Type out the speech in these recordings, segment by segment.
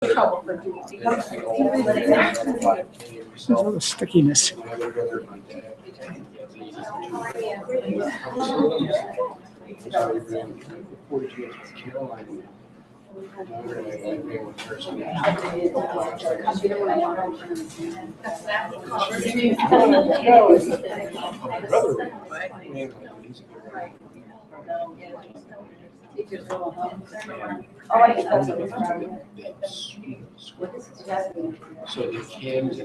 trouble for doing. There's all the stickiness. So the kids,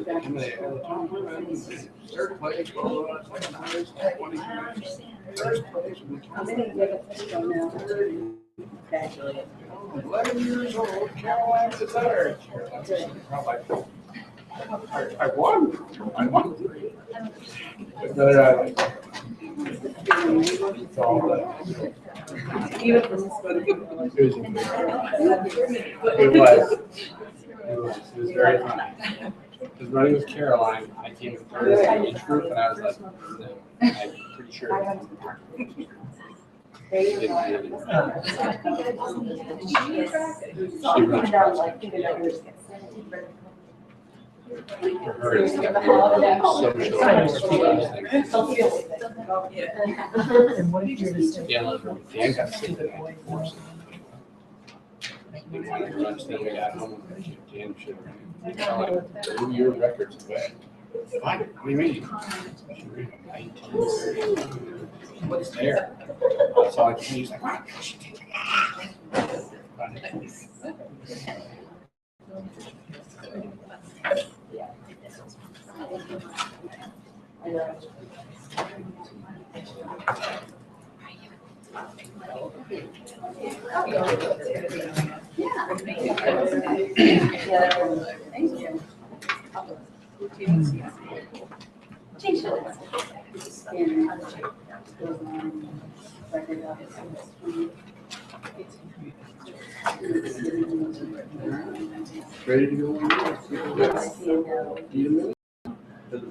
third place, 11 years old, Caroline's the third. I won. It was very fun. Because running with Caroline, I came third in each group, and I was like, no, I'm pretty sure. For her, it's like And what did you do? Dan got sick the night before, so. Then when I runs, then we got home, Dan should run your records away. What do you mean? She ran 19. What's there? That's all I can use. Like, oh, she did ready to go?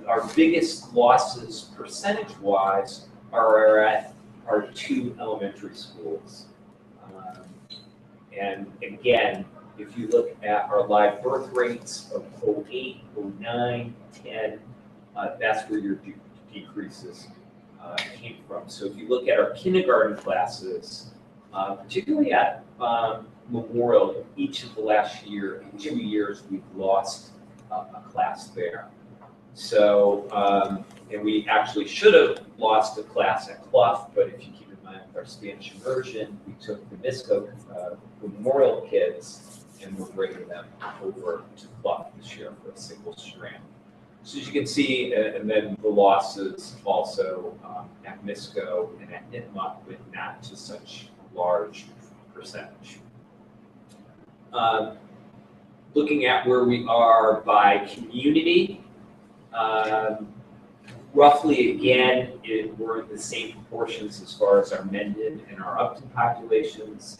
Our biggest losses percentage-wise are at our two elementary schools. And again, if you look at our live birth rates of 08, 09, 10, that's where your decreases came from. So if you look at our kindergarten classes, particularly at Memorial, each of the last year, in 2 years, we've lost a class there. So, and we actually should have lost a class at Clough, but if you keep in mind our Spanish immersion, we took the MISCO Memorial kids and we're bringing them over to Clough this year for a single strand. So as you can see, and then the losses also at MISCO and at Nipmuc, but not to such large percentage. Looking at where we are by community, roughly again, we're in the same proportions as far as our Mendon and our Upton populations.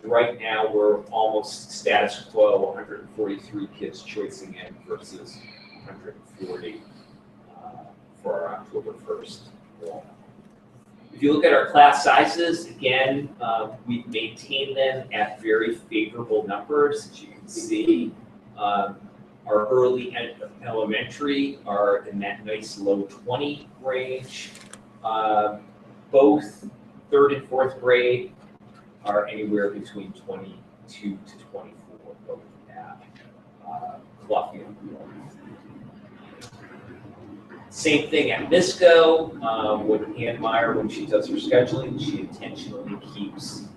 Right now, we're almost status quo, 143 kids choicing in versus 140 for our October 1st enrollment. If you look at our class sizes, again, we've maintained them at very favorable numbers. As you can see, our early elementary are in that nice low 20 range. Both third and fourth grade are anywhere between 22 to 24, both at Clough and Same thing at MISCO, with Ann Meyer, when she does her scheduling, she intentionally keeps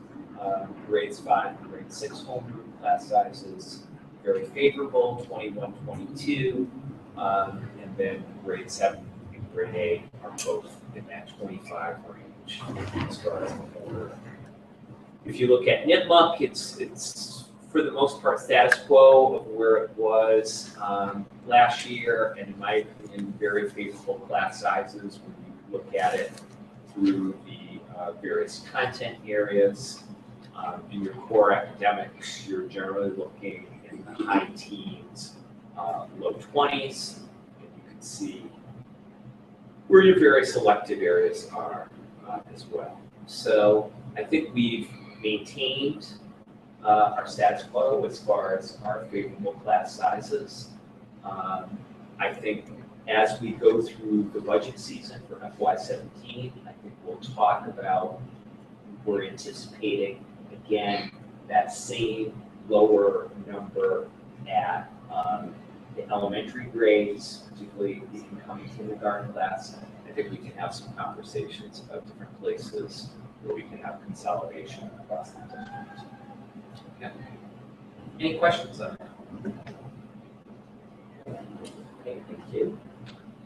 grades 5 and grade 6 homeroom class sizes very favorable, 21, 22, and then grade 7 and grade 8 are both in that 25 range as far as the homeroom. If you look at Nipmuc, it's for the most part status quo of where it was last year, and in my opinion, very favorable class sizes when you look at it through the various content areas. In your core academics, you're generally looking in the high teens, low 20s, and you can see where your very selective areas are as well. So I think we've maintained our status quo as far as our favorable class sizes. I think as we go through the budget season for FY17, I think we'll talk about, we're anticipating, again, that same lower number at the elementary grades, particularly the incoming kindergarten class. I think we can have some conversations about different places where we can have consolidation across the district. Okay. Any questions on that? Okay, thank you.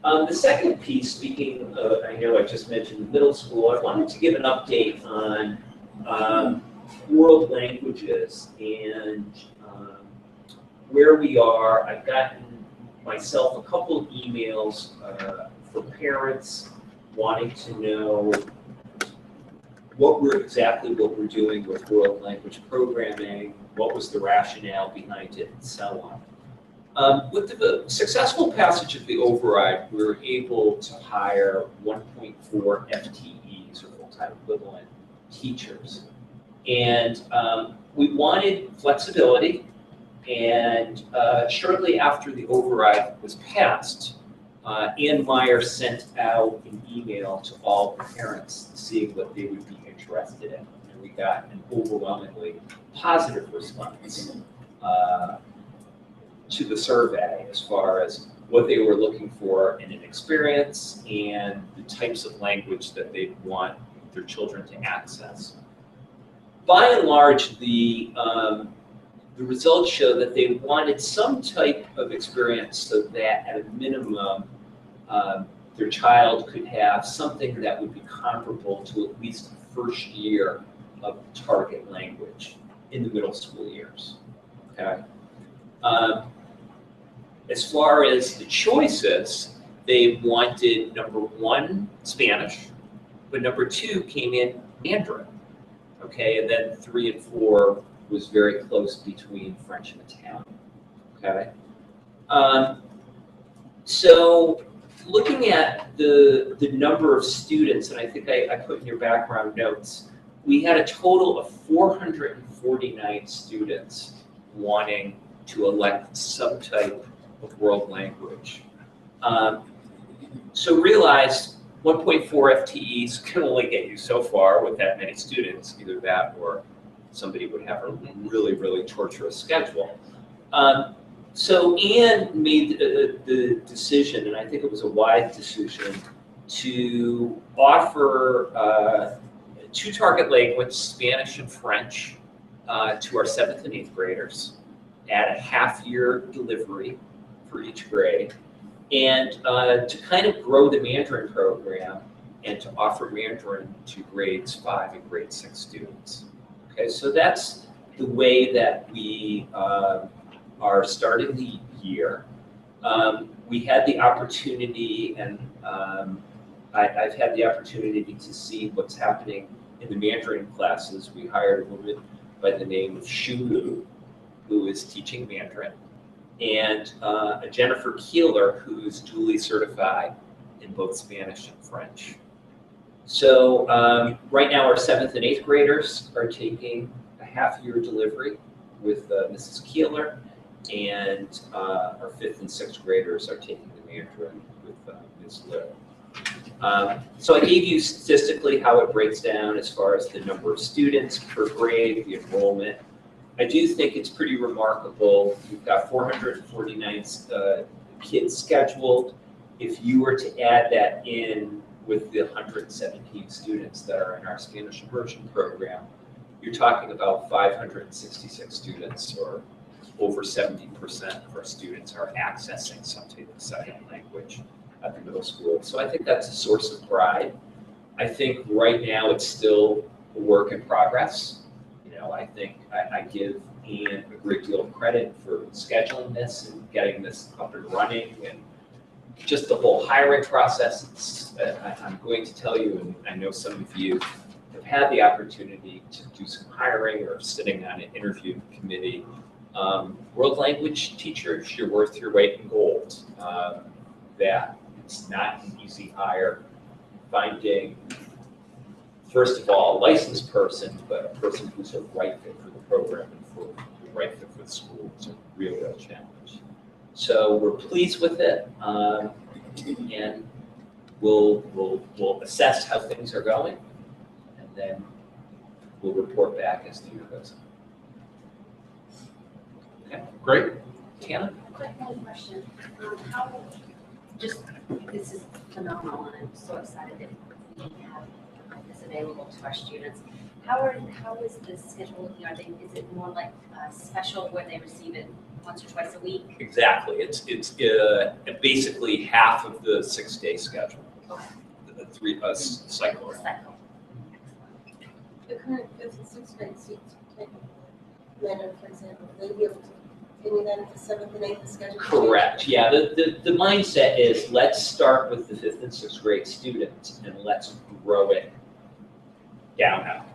The second piece, speaking of, I know I just mentioned middle school, I wanted to give an update on world languages and where we are. I've gotten myself a couple of emails from parents wanting to know what we're doing with world language programming, what was the rationale behind it, and so on. With the successful passage of the override, we were able to hire 1.4 FTEs, or full-time equivalent teachers. And we wanted flexibility, and shortly after the override was passed, Ann Meyer sent out an email to all the parents seeing what they would be interested in. And we got an overwhelmingly positive response to the survey as far as what they were looking for in an experience and the types of language that they'd want their children to access. By and large, the results show that they wanted some type of experience so that at a minimum, their child could have something that would be comparable to at least the first year of target language in the middle school years. Okay. As far as the choices, they wanted number 1, Spanish, but number 2 came in Mandarin. Okay, and then 3 and 4 was very close between French and Italian. Okay. So looking at the number of students, and I think I put in your background notes, we had a total of 449 students wanting to elect some type of world language. So realize 1.4 FTEs can only get you so far with that many students, either that or somebody would have a really, really torturous schedule. So Ann made the decision, and I think it was a wise decision, to offer 2 target languages, Spanish and French, to our 7th and 8th graders at a half-year delivery for each grade, and to kind of grow the Mandarin program and to offer Mandarin to grades 5 and grade 6 students. Okay, so that's the way that we are starting the year. We had the opportunity, and I've had the opportunity to see what's happening in the Mandarin classes. We hired a woman by the name of Shulu, who is teaching Mandarin, and a Jennifer Keeler, who's duly certified in both Spanish and French. So right now our 7th and 8th graders are taking a half-year delivery with Mrs. Keeler, and our 5th and 6th graders are taking the Mandarin with Ms. Liu. So I gave you statistically how it breaks down as far as the number of students per grade, the enrollment. I do think it's pretty remarkable. You've got 449 kids scheduled. If you were to add that in with the 117 students that are in our Spanish immersion program, you're talking about 566 students, or over 70% of our students are accessing some type of second language at the middle school. So I think that's a source of pride. I think right now it's still a work in progress. You know, I think I give Ian a great deal of credit for scheduling this and getting this up and running, and just the whole hiring process. I'm going to tell you, and I know some of you have had the opportunity to do some hiring or sitting on an interview committee. World language teachers, you're worth your weight in gold. That it's not an easy hire. Finding, first of all, a licensed person, but a person who's a right fit for the program, and for the right fit for the school. It's a real challenge. So we're pleased with it, and we'll assess how things are going, and then we'll report back as the year goes on. Okay, Great. Tana? Quick one question. This is phenomenal, and I'm so excited that we have this available to our students. How is this schedule looking? Is it more like special where they receive it once or twice a week? Exactly. It's basically half of the 6-day schedule. Okay. The 3 cycle. Cycle. The current 5th and 6th grade students take Mendon, for example, will they be able to continue that at the 7th and 8th schedule? Correct. Yeah. The mindset is let's start with the 5th and 6th grade students and let's grow it down out.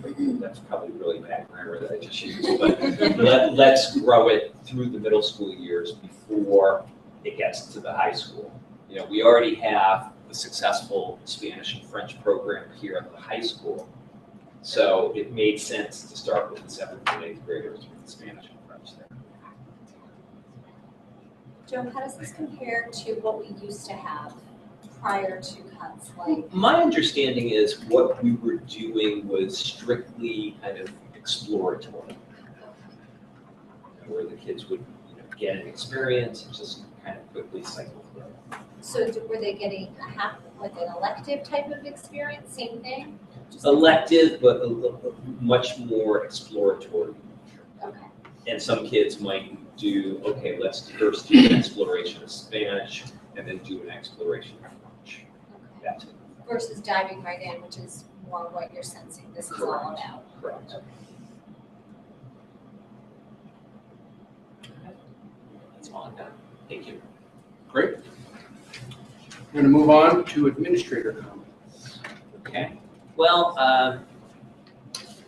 That's probably really bad grammar that I just used, but let's grow it through the middle school years before it gets to the high school. You know, we already have a successful Spanish and French program here at the high school, so it made sense to start with the 7th and 8th graders with the Spanish and French there. Joan, how does this compare to what we used to have prior to cuts? Like, My understanding is what we were doing was strictly kind of exploratory, where the kids would get an experience and just kind of quickly cycle through. so were they getting like an elective type of experience? Same thing? Just Elective, but much more exploratory. okay. And some kids might do, okay, let's first do an exploration of Spanish and then do an exploration of French. That's it. Versus diving right in, which is more what you're sensing this is all Correct. about. Correct. That's all I've got. Thank you. Great. We're going to move on to administrator comments. Okay. Well,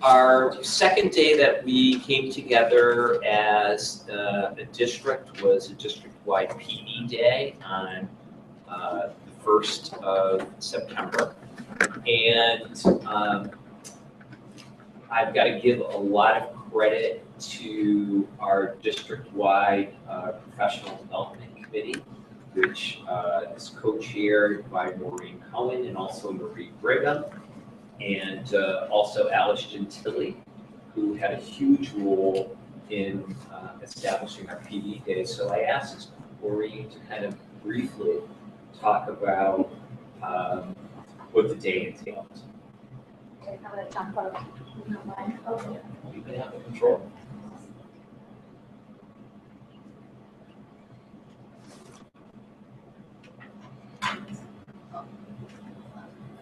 our second day that we came together as a district was a district-wide PE day on the 1st of September. And I've got to give a lot of credit to our district-wide professional development committee, which is co-chaired by Maureen Cohen and also Marie Brigham, and also Alice Gentili, who had a huge role in establishing our PE day. So I asked Maureen to kind of briefly talk about what the day entailed. Okay, I'm gonna jump up. if you don't mind. Okay. You can have control. I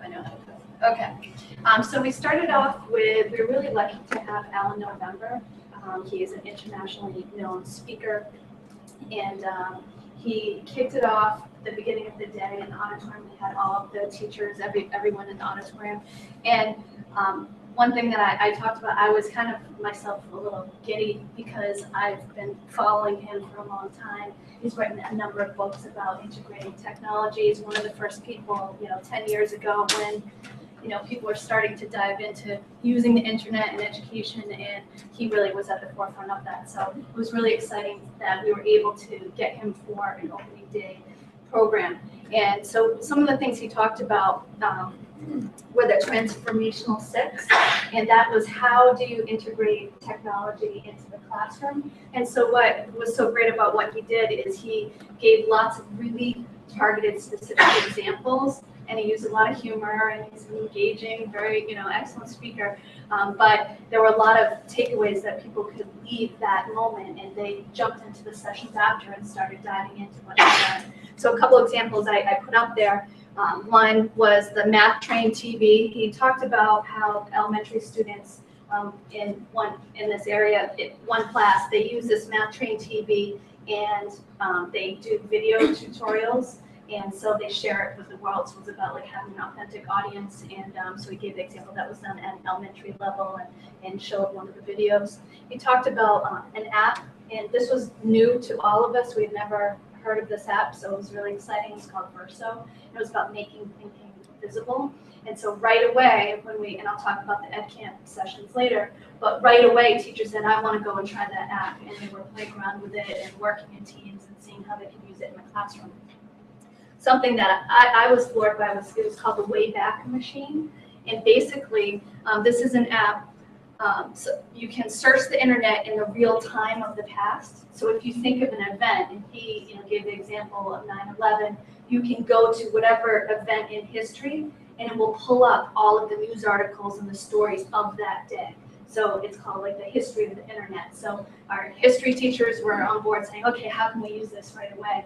know how to do it. Okay. So we started off with, we were really lucky to have Alan November. He is an internationally known speaker. And he kicked it off at the beginning of the day in the auditorium. We had all of the teachers, everyone in the auditorium. And one thing that I talked about, I was kind of myself a little giddy because I've been following him for a long time. He's written a number of books about integrating technologies. One of the first people, 10 years ago when, people were starting to dive into using the internet in education, and he really was at the forefront of that. So it was really exciting that we were able to get him for an opening day program. And so some of the things he talked about were the transformational 6, and that was how do you integrate technology into the classroom. And so what was so great about what he did is he gave lots of really targeted specific examples, and he used a lot of humor, and he's an engaging, very excellent speaker. But there were a lot of takeaways that people could leave that moment, and they jumped into the sessions after and started diving into what he said. So a couple examples I put up there. One was the Math Train TV. He talked about how elementary students in this area, in one class, they use this Math Train TV, and they do video tutorials, and so they share it with the world. So it was about like having an authentic audience, and so he gave the example that was done at an elementary level and showed one of the videos. He talked about an app, and this was new to all of us. We had never heard of this app, so it was really exciting. It's called Verso. It was about making thinking visible. And so right away, and I'll talk about the EdCamp sessions later, but right away, teachers said, I want to go and try that app. And they were playing around with it and working in teams and seeing how they could use it in the classroom. Something that I was floored by was, it was called the Wayback Machine. And basically, this is an app. So you can search the internet in the real time of the past. So if you think of an event, and he gave the example of 9/11, you can go to whatever event in history, and it will pull up all of the news articles and the stories of that day. So it's called like the history of the internet. So our history teachers were on board saying, okay, how can we use this right away?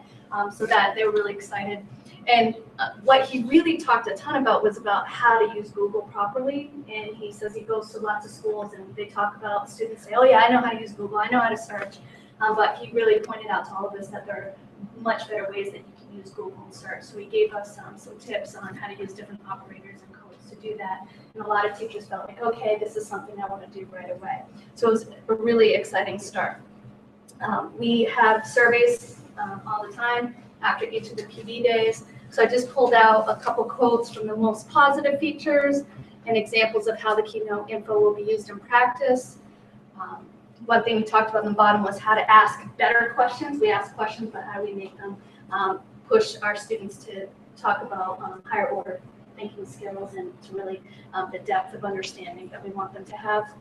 So that they were really excited. And what he really talked a ton about was about how to use Google properly. And he says he goes to lots of schools and they talk about, students say, oh yeah, I know how to use Google, I know how to search. But he really pointed out to all of us that there are much better ways that you can use Google and search. So he gave us some tips on how to use different operators and codes to do that. And a lot of teachers felt like, okay, this is something I want to do right away. So it was a really exciting start. We have surveys all the time after each of the PD days. So I just pulled out a couple quotes from the most positive features and examples of how the Keynote info will be used in practice. One thing we talked about on the bottom was how to ask better questions. We ask questions, but how do we make them push our students to talk about higher order thinking skills and to really the depth of understanding that we want them to have.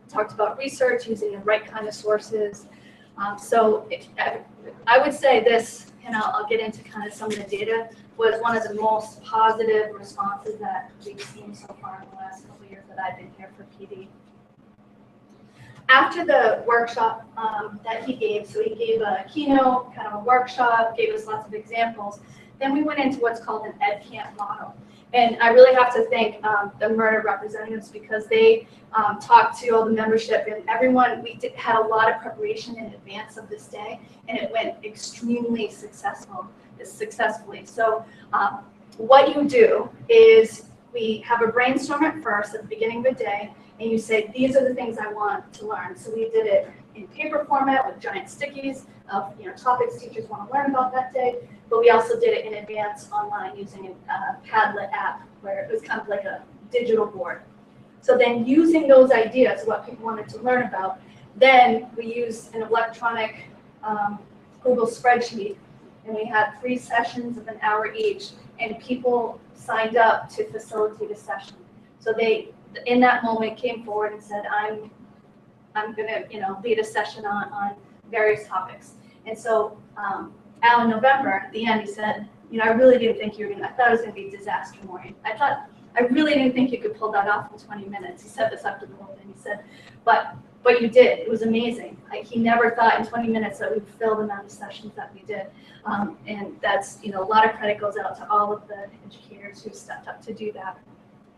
Talked about research, using the right kind of sources. I would say this, and I'll get into kind of some of the data, was one of the most positive responses that we've seen so far in the last couple of years that I've been here for PD. After the workshop that he gave, so he gave a keynote, kind of a workshop, gave us lots of examples, then we went into what's called an EdCamp model. And I really have to thank the Murder representatives because they talked to all the membership and everyone. We had a lot of preparation in advance of this day, and it went extremely successfully. So what you do is we have a brainstorm at first at the beginning of the day, and you say, these are the things I want to learn. So we did it in paper format with giant stickies of topics teachers want to learn about that day. But we also did it in advance online using a Padlet app where it was kind of like a digital board. So then using those ideas, what people wanted to learn about, then we used an electronic Google spreadsheet, and we had 3 sessions of an hour each, and people signed up to facilitate a session. So they, in that moment, came forward and said, I'm going to lead a session on various topics. And so Al, in November, at the end, he said, I really didn't think you were going to, I thought it was going to be disaster morning. I really didn't think you could pull that off in 20 minutes. He said this after the whole thing. He said, but you did. It was amazing. He never thought in 20 minutes that we'd fill the amount of sessions that we did. And that's, a lot of credit goes out to all of the educators who stepped up to do that.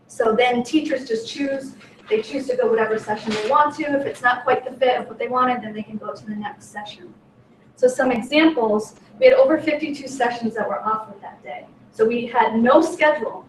So then teachers just choose. They choose to go whatever session they want to. If it's not quite the fit of what they wanted, then they can go to the next session. So some examples, we had over 52 sessions that were offered that day. So we had no schedule,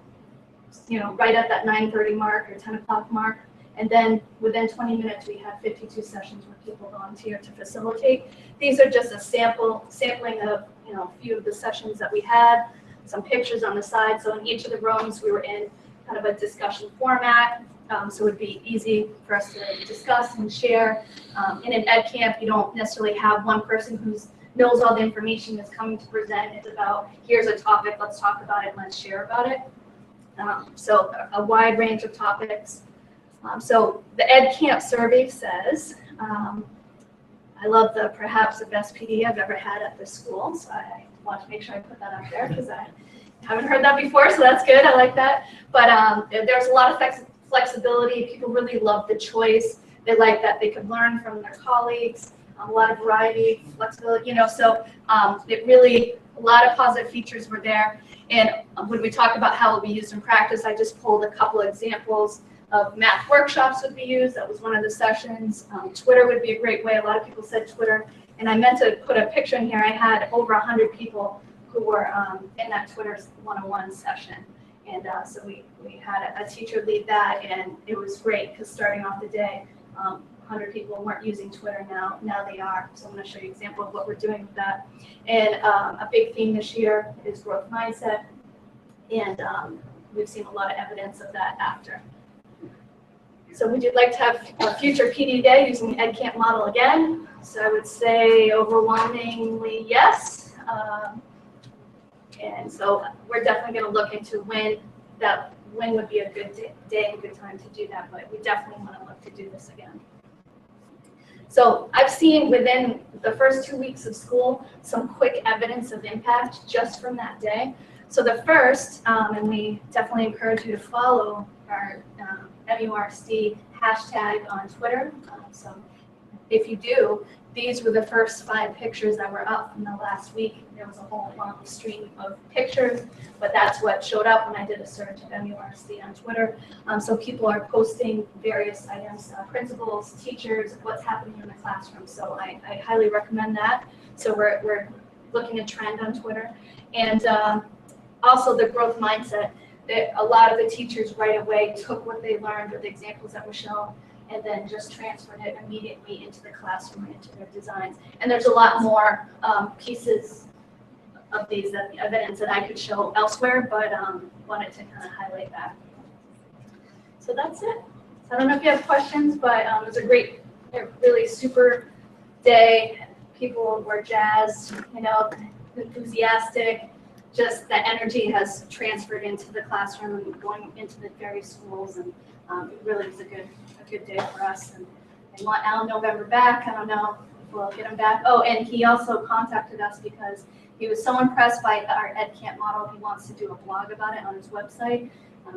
right at that 9:30 mark or 10 o'clock mark. And then within 20 minutes, we had 52 sessions where people volunteered to facilitate. These are just a sampling of, a few of the sessions that we had, some pictures on the side. So in each of the rooms, we were in kind of a discussion format. So it would be easy for us to discuss and share. In an EdCamp, you don't necessarily have one person who knows all the information that's coming to present. It's about, here's a topic, let's talk about it, let's share about it. So a wide range of topics. So the EdCamp survey says, I love perhaps the best PD I've ever had at this school. So I want to make sure I put that up there because I haven't heard that before, so that's good. I like that. But there's a lot of flexibility. People really love the choice. They like that they could learn from their colleagues. A lot of variety, flexibility, so it really, a lot of positive features were there. And when we talk about how it will be used in practice, I just pulled a couple of examples of math workshops would be used. That was one of the sessions. Twitter would be a great way. A lot of people said Twitter. And I meant to put a picture in here. I had over 100 people who were in that Twitter 101 session. And so we had a teacher lead that, and it was great because starting off the day, 100 people weren't using Twitter now they are. So I'm going to show you an example of what we're doing with that. And a big theme this year is growth mindset. And we've seen a lot of evidence of that after. So would you like to have a future PD day using the EdCamp model again? So I would say overwhelmingly yes. And so we're definitely going to look into when would be a good day and good time to do that, but we definitely want to look to do this again. So I've seen within the first 2 weeks of school some quick evidence of impact just from that day. So the first, and we definitely encourage you to follow our MURC hashtag on Twitter. So if you do, these were the first 5 pictures that were up from the last week. There was a whole long stream of pictures, but that's what showed up when I did a search of MURC on Twitter. So people are posting various items, principals, teachers, what's happening in the classroom. So I highly recommend that. So we're looking at trend on Twitter. And also the growth mindset. A lot of the teachers right away took what they learned or the examples that were shown and then just transferred it immediately into the classroom, into their designs. And there's a lot more pieces of these evidence that I could show elsewhere, but wanted to kind of highlight that. So that's it. So I don't know if you have questions, but it was a really super day. People were jazzed, enthusiastic. Just the energy has transferred into the classroom and going into the various schools, and it really was a good day for us. And they want Alan November back. I don't know if we'll get him back. Oh, and he also contacted us because he was so impressed by our EdCamp model. He wants to do a blog about it on his website.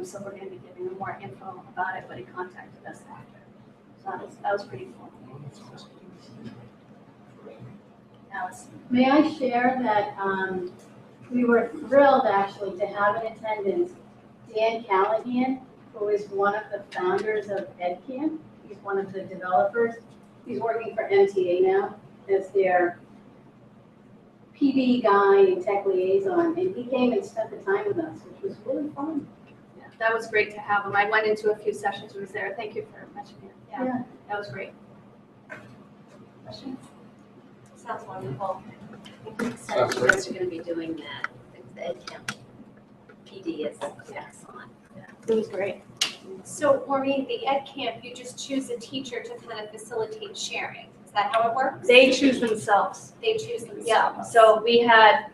So we're going to be giving him more info about it, but he contacted us after. So that was pretty cool. Alice. May I share that we were thrilled actually to have in attendance Dan Callahan, who is one of the founders of EdCamp. He's one of the developers. He's working for MTA now as their PD guy and tech liaison, and he came and spent the time with us, which was really fun. Yeah, that was great to have him. I went into a few sessions when he was there. Thank you for mentioning it. Yeah. That was great. Questions? Sounds wonderful. Sounds So you great. guys are going to be doing that. The EdCamp PD is excellent. It was great. So Maureen, the EdCamp, you just choose a teacher to kind of facilitate sharing. Is that how it works? They choose themselves. They choose themselves. Yeah, so we had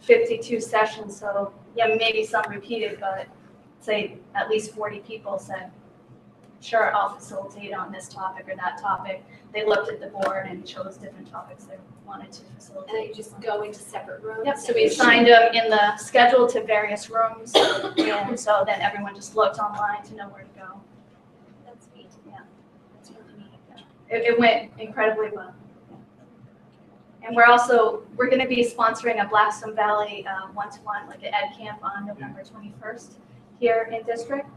52 sessions, so yeah, maybe some repeated, but say at least 40 people said, sure, I'll facilitate on this topic or that topic. They looked at the board and chose different topics they wanted to And then facilitate. you just go into separate rooms. Yep, so we assigned them in the schedule to various rooms, and so then everyone just looked online to know where to go. That's neat. Yeah. That's really neat. It went incredibly well. And we're going to be sponsoring a Blackstone Valley one-to-one, like an EdCamp on November 21st here in district.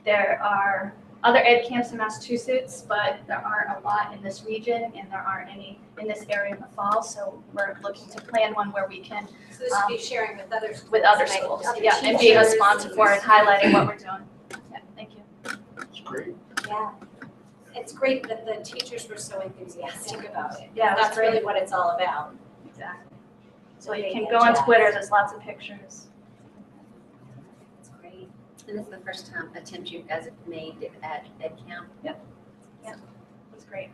There are other EdCamps in Massachusetts, but there aren't a lot in this region, and there aren't any in this area in the fall. So we're looking to plan one where we can, So this would be sharing with other schools. with other like schools, other yeah, and being a teachers sponsor for it, highlighting what we're doing. Yeah, thank you. It's great. Yeah. It's great that the teachers were so enthusiastic about it. Yeah, it was That's really great. what it's all about. Exactly. So you They can get go on jazzed. Twitter. There's lots of pictures. That's great. And this is the first time attempt you guys have made at EdCamp. It's great.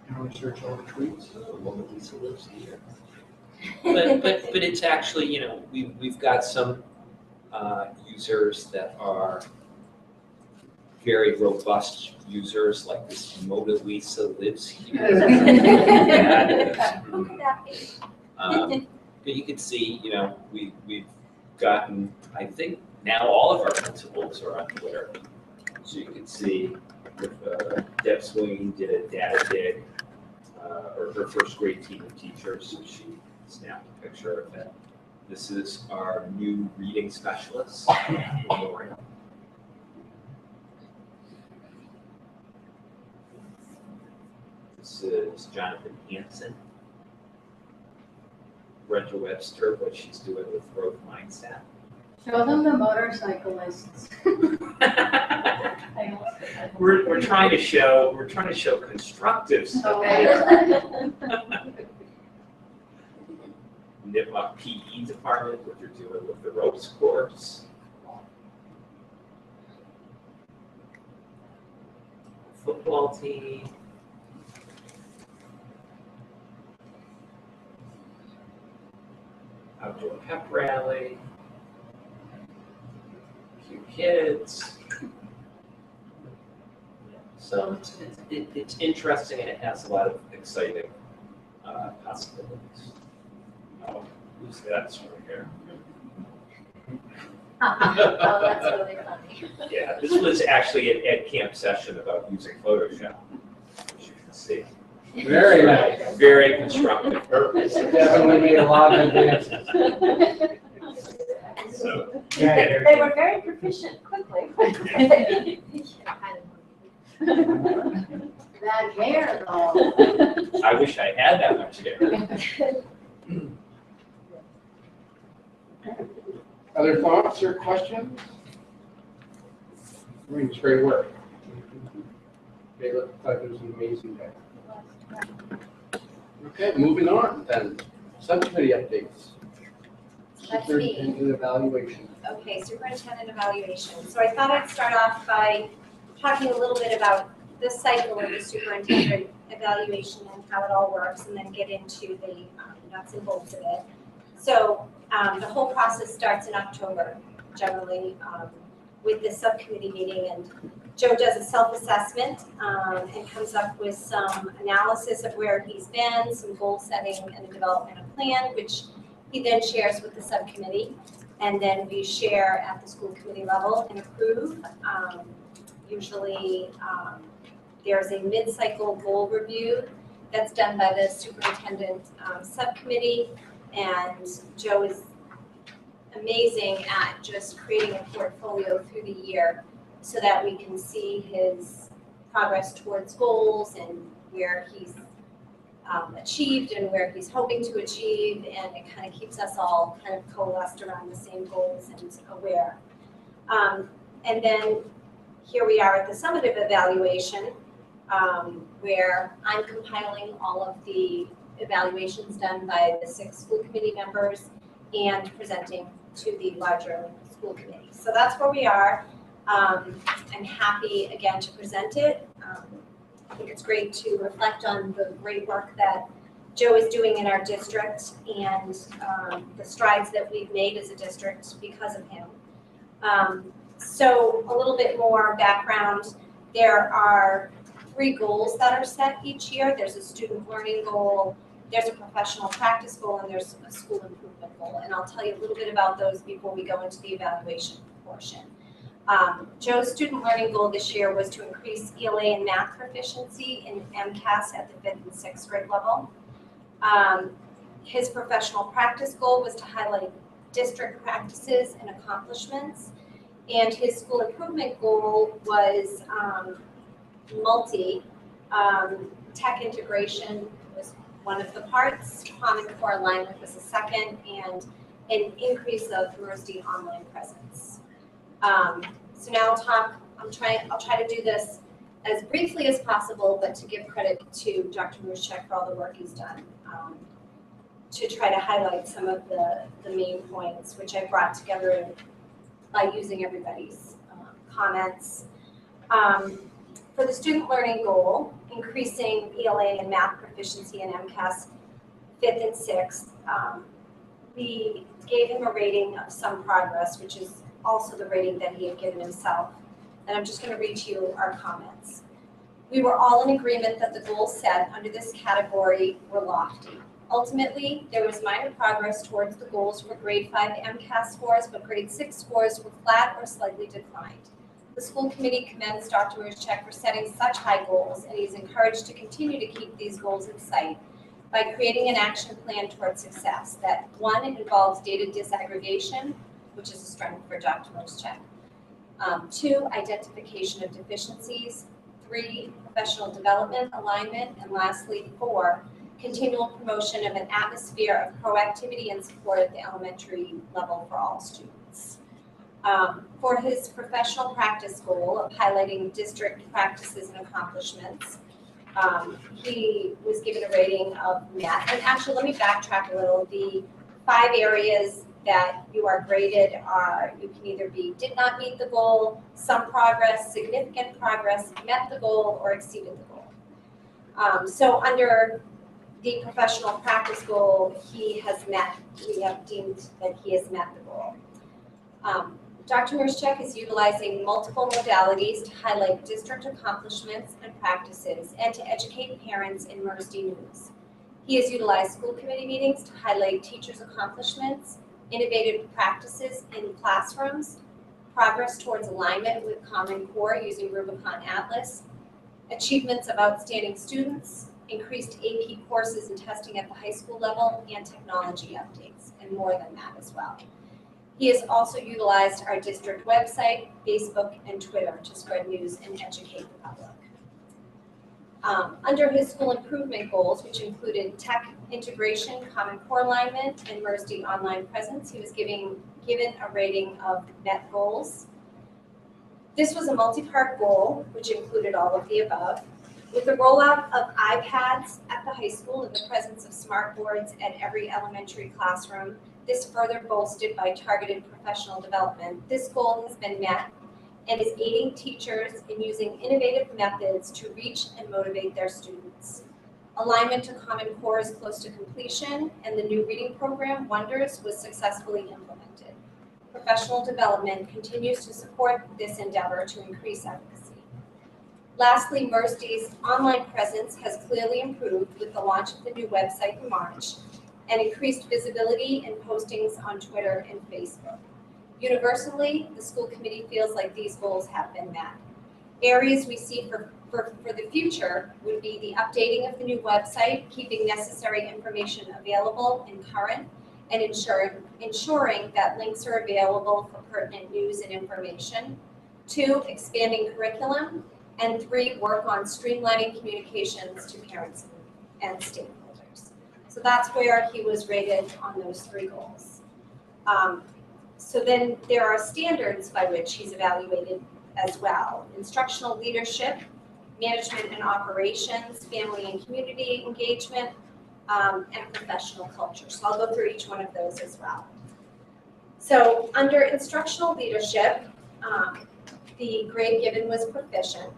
Now research all the tweets. Well, Lisa lives here. But it's actually, we've got some users that are very robust users, like this Mona Lisa lives here. Who could that be? But you can see, we've gotten, I think now all of our principals are on Twitter. So you can see if Deb Swing did a data dig, or her first grade team of teachers, so she snapped a picture of it. This is our new reading specialist, Lauren. This is Jonathan Hansen. Brenda Webster, what she's doing with growth mindset. Show them the motorcyclists. I We're trying to show constructive stuff. Nipmuc PE department, what they're doing with the ropes course. Football team. Outdoor pep rally. Few kids. So it's interesting and it has a lot of exciting possibilities. Oh, who's that story here? Oh, that's really funny. Yeah, this was actually an EdCamp session about using Photoshop, as you can see. Very nice. Very constructive. Definitely made a lot of advances. So, They were very proficient quickly. That hair though. I wish I had that much hair. Other thoughts or questions? It's great work. They look like it was an amazing day. Okay, moving on then. Subcommittee updates. That's me. Superintendent evaluation. Okay, superintendent evaluation. So I thought I'd start off by talking a little bit about the cycle of the superintendent evaluation and how it all works, and then get into the nuts and bolts of it. So the whole process starts in October, generally, with the subcommittee meeting, and Joe does a self-assessment and comes up with some analysis of where he's been, some goal setting and a developmental plan, which he then shares with the subcommittee, and then we share at the school committee level and approve. Usually there's a mid-cycle goal review that's done by the superintendent subcommittee, and Joe is amazing at just creating a portfolio through the year so that we can see his progress towards goals and where he's achieved and where he's hoping to achieve, and it kind of keeps us all kind of coalesced around the same goals and aware. And then here we are at the summative evaluation, where I'm compiling all of the evaluations done by the 6 school committee members and presenting to the larger school committee. So that's where we are. I'm happy again to present it. I think it's great to reflect on the great work that Joe is doing in our district and the strides that we've made as a district because of him. So a little bit more background. There are 3 goals that are set each year. There's a student learning goal, there's a professional practice goal, and there's a school improvement goal. And I'll tell you a little bit about those before we go into the evaluation portion. Joe's student learning goal this year was to increase ELA and math proficiency in MCAS at the 5th and 6th grade level. His professional practice goal was to highlight district practices and accomplishments. And his school improvement goal was tech integration was one of the parts, Common Core alignment was the second, and an increase of Mercy online presence. So now I'll try to do this as briefly as possible, but to give credit to Dr. Muschek for all the work he's done, to try to highlight some of the main points, which I brought together by using everybody's comments. For the student learning goal, increasing ELA and math proficiency in MCAS 5th and 6th, we gave him a rating of some progress, which is also the rating that he had given himself. And I'm just going to read to you our comments. We were all in agreement that the goals set under this category were lofty. Ultimately, there was minor progress towards the goals for grade 5 MCAS scores, but grade 6 scores were flat or slightly declined. The school committee commends Dr. Muschek for setting such high goals, and he's encouraged to continue to keep these goals in sight by creating an action plan towards success that, 1, involves data disaggregation, which is a strength for Dr. Muschek. 2, identification of deficiencies. 3, professional development, alignment. And lastly, 4, continual promotion of an atmosphere of proactivity and support at the elementary level for all students. For his professional practice goal of highlighting district practices and accomplishments, he was given a rating of met. And actually, let me backtrack a little. The 5 areas that you are graded are, you can either be did not meet the goal, some progress, significant progress, met the goal, or exceeded the goal. So under the professional practice goal, we have deemed that he has met the goal. Dr. Murschek is utilizing multiple modalities to highlight district accomplishments and practices and to educate parents in Mersey news. He has utilized school committee meetings to highlight teachers' accomplishments, innovative practices in classrooms, progress towards alignment with Common Core using Rubicon Atlas, achievements of outstanding students, increased AP courses and testing at the high school level, and technology updates, and more than that as well. He has also utilized our district website, Facebook, and Twitter to spread news and educate the public. Under his school improvement goals, which included tech integration, Common Core alignment, and Mersey online presence, he was given a rating of met goals. This was a multi-part goal, which included all of the above. With the rollout of iPads at the high school and the presence of smart boards at every elementary classroom, this further bolstered by targeted professional development, this goal has been met and is aiding teachers in using innovative methods to reach and motivate their students. Alignment to Common Core is close to completion, and the new reading program, Wonders, was successfully implemented. Professional development continues to support this endeavor to increase efficacy. Lastly, Mersey's online presence has clearly improved with the launch of the new website in March and increased visibility and postings on Twitter and Facebook. Universally, the school committee feels like these goals have been met. Areas we see for the future would be the updating of the new website, keeping necessary information available and current, and ensuring that links are available for pertinent news and information. 2, expanding curriculum. And 3, work on streamlining communications to parents and stakeholders. So that's where he was rated on those 3 goals. So then there are standards by which he's evaluated as well. Instructional leadership, management and operations, family and community engagement, and professional culture. So I'll go through each one of those as well. So under instructional leadership, the grade given was proficient.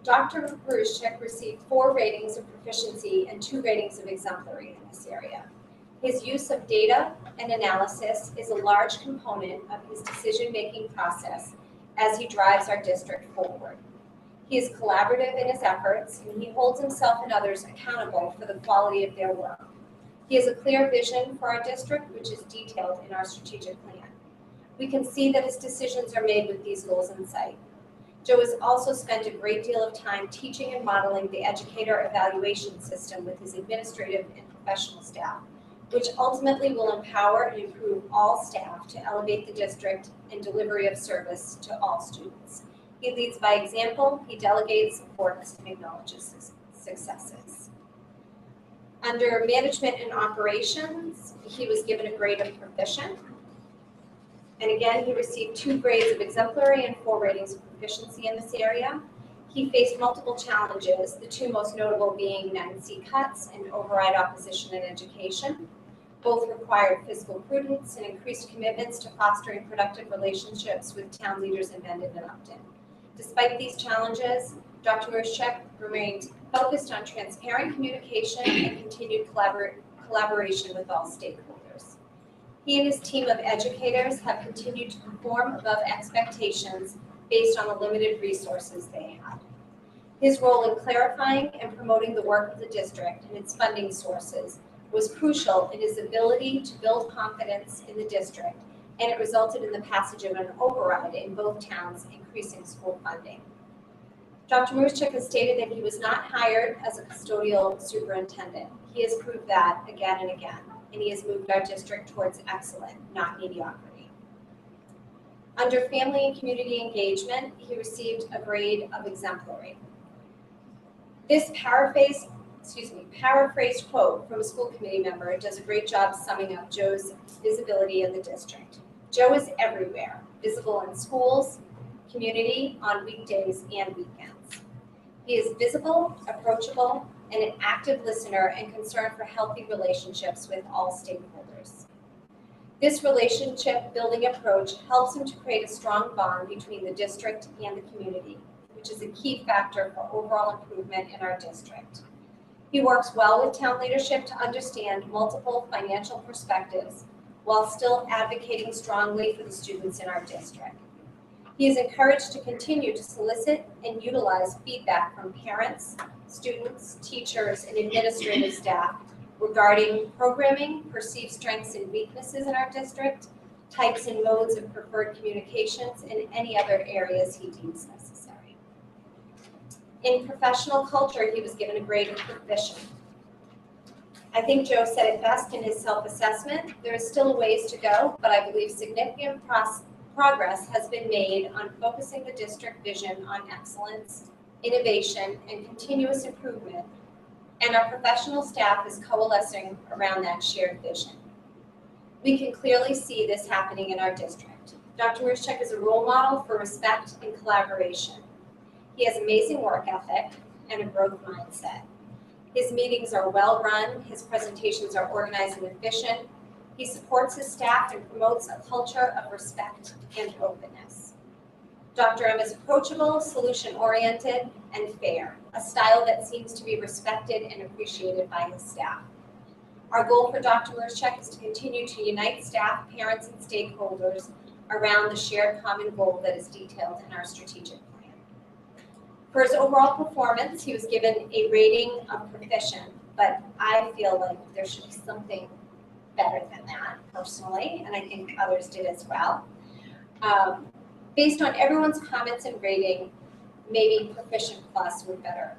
Dr. Murschek received 4 ratings of proficiency and 2 ratings of exemplary in this area. His use of data and analysis is a large component of his decision-making process as he drives our district forward. He is collaborative in his efforts, and he holds himself and others accountable for the quality of their work. He has a clear vision for our district, which is detailed in our strategic plan. We can see that his decisions are made with these goals in sight. Joe has also spent a great deal of time teaching and modeling the educator evaluation system with his administrative and professional staff, which ultimately will empower and improve all staff to elevate the district and delivery of service to all students. He leads by example, he delegates, supports, and acknowledges successes. Under management and operations, he was given a grade of proficient. And again, he received 2 grades of exemplary and 4 ratings of proficiency in this area. He faced multiple challenges, the 2 most notable being 9C cuts and override opposition in education. Both required fiscal prudence and increased commitments to fostering productive relationships with town leaders in Mendon-Upton. Despite these challenges, Dr. Murschek remained focused on transparent communication and continued collaboration with all stakeholders. He and his team of educators have continued to perform above expectations based on the limited resources they had. His role in clarifying and promoting the work of the district and its funding sources was crucial in his ability to build confidence in the district, and it resulted in the passage of an override in both towns, increasing school funding. Dr. Murschek has stated that he was not hired as a custodial superintendent. He has proved that again and again, and he has moved our district towards excellent, not mediocrity. Under family and community engagement, he received a grade of exemplary. This paraphrased quote from a school committee member does a great job summing up Joe's visibility in the district. Joe is everywhere, visible in schools, community, on weekdays and weekends. He is visible, approachable, and an active listener and concerned for healthy relationships with all stakeholders. This relationship building approach helps him to create a strong bond between the district and the community, which is a key factor for overall improvement in our district. He works well with town leadership to understand multiple financial perspectives while still advocating strongly for the students in our district. He is encouraged to continue to solicit and utilize feedback from parents, students, teachers, and administrative staff regarding programming, perceived strengths and weaknesses in our district, types and modes of preferred communications, and any other areas he deems necessary. In professional culture, he was given a grade of proficient. I think Joe said it best in his self-assessment. There is still a ways to go, but I believe significant progress has been made on focusing the district vision on excellence, innovation, and continuous improvement, and our professional staff is coalescing around that shared vision. We can clearly see this happening in our district. Dr. Ruszczyk is a role model for respect and collaboration. He has amazing work ethic and a growth mindset. His meetings are well run, his presentations are organized and efficient. He supports his staff and promotes a culture of respect and openness. Dr. M is approachable, solution-oriented, and fair, a style that seems to be respected and appreciated by his staff. Our goal for Dr. Ruszczyk is to continue to unite staff, parents, and stakeholders around the shared common goal that is detailed in our strategic plan. For his overall performance, he was given a rating of proficient, but I feel like there should be something better than that personally, and I think others did as well. Based on everyone's comments and rating, maybe proficient plus would better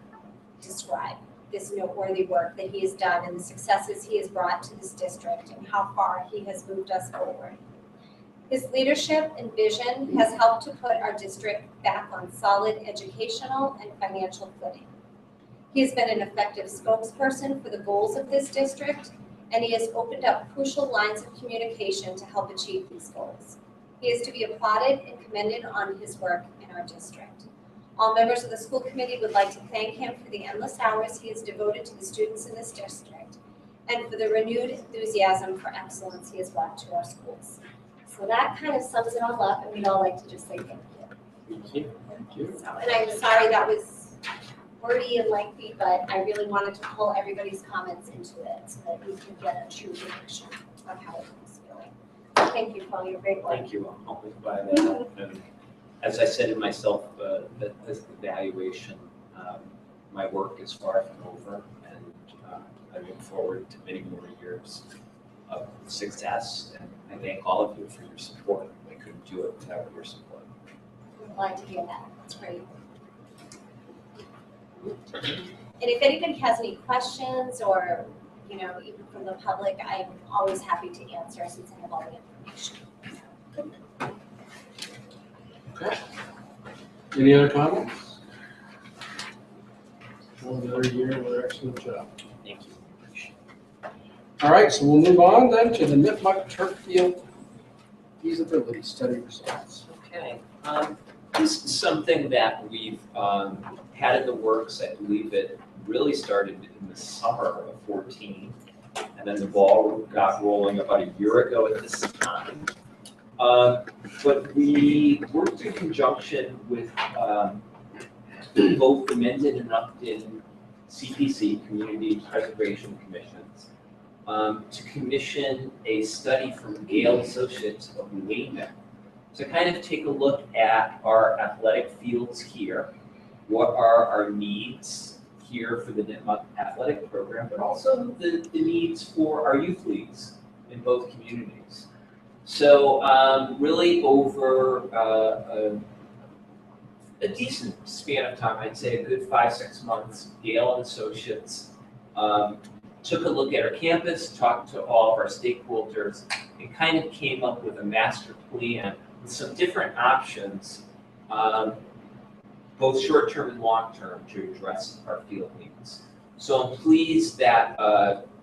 describe this noteworthy work that he has done and the successes he has brought to this district and how far he has moved us forward. His leadership and vision has helped to put our district back on solid educational and financial footing. He has been an effective spokesperson for the goals of this district, and he has opened up crucial lines of communication to help achieve these goals. He is to be applauded and commended on his work in our district. All members of the school committee would like to thank him for the endless hours he has devoted to the students in this district and for the renewed enthusiasm for excellence he has brought to our schools. So that kind of sums it all up, and we'd all like to just say thank you. Thank you. Thank you. So, and I'm sorry that was wordy and lengthy, but I really wanted to pull everybody's comments into it so that we can get a true picture of how it was feeling. Thank you for all your great work. Thank you. I'm humbled by that. And as I said in myself, this evaluation, my work is far from over, and I look forward to many more years of success. And I thank all of you for your support. I couldn't do it without your support. I'm glad to hear that. That's great. And if anybody has any questions or, even from the public, I'm always happy to answer since I have all the information. Okay. Any other comments? Well, another year, another excellent job. Thank you. All right, so we'll move on then to the Nipmuc Turf Field feasibility study results. Okay. This is something that we've had in the works. I believe it really started in the summer of 14, and then the ball got rolling about a year ago at this time. But we worked in conjunction with both the Mendon-Upton CPC, Community Preservation Commissions, to commission a study from Gale Associates of Wayman to kind of take a look at our athletic fields here, what are our needs here for the Nipmuc athletic program, but also the needs for our youth leagues in both communities. So really over a decent span of time, I'd say a good 5-6 months, Gale and Associates took a look at our campus, talked to all of our stakeholders, and kind of came up with a master plan with some different options, both short-term and long-term, to address our field needs. So I'm pleased that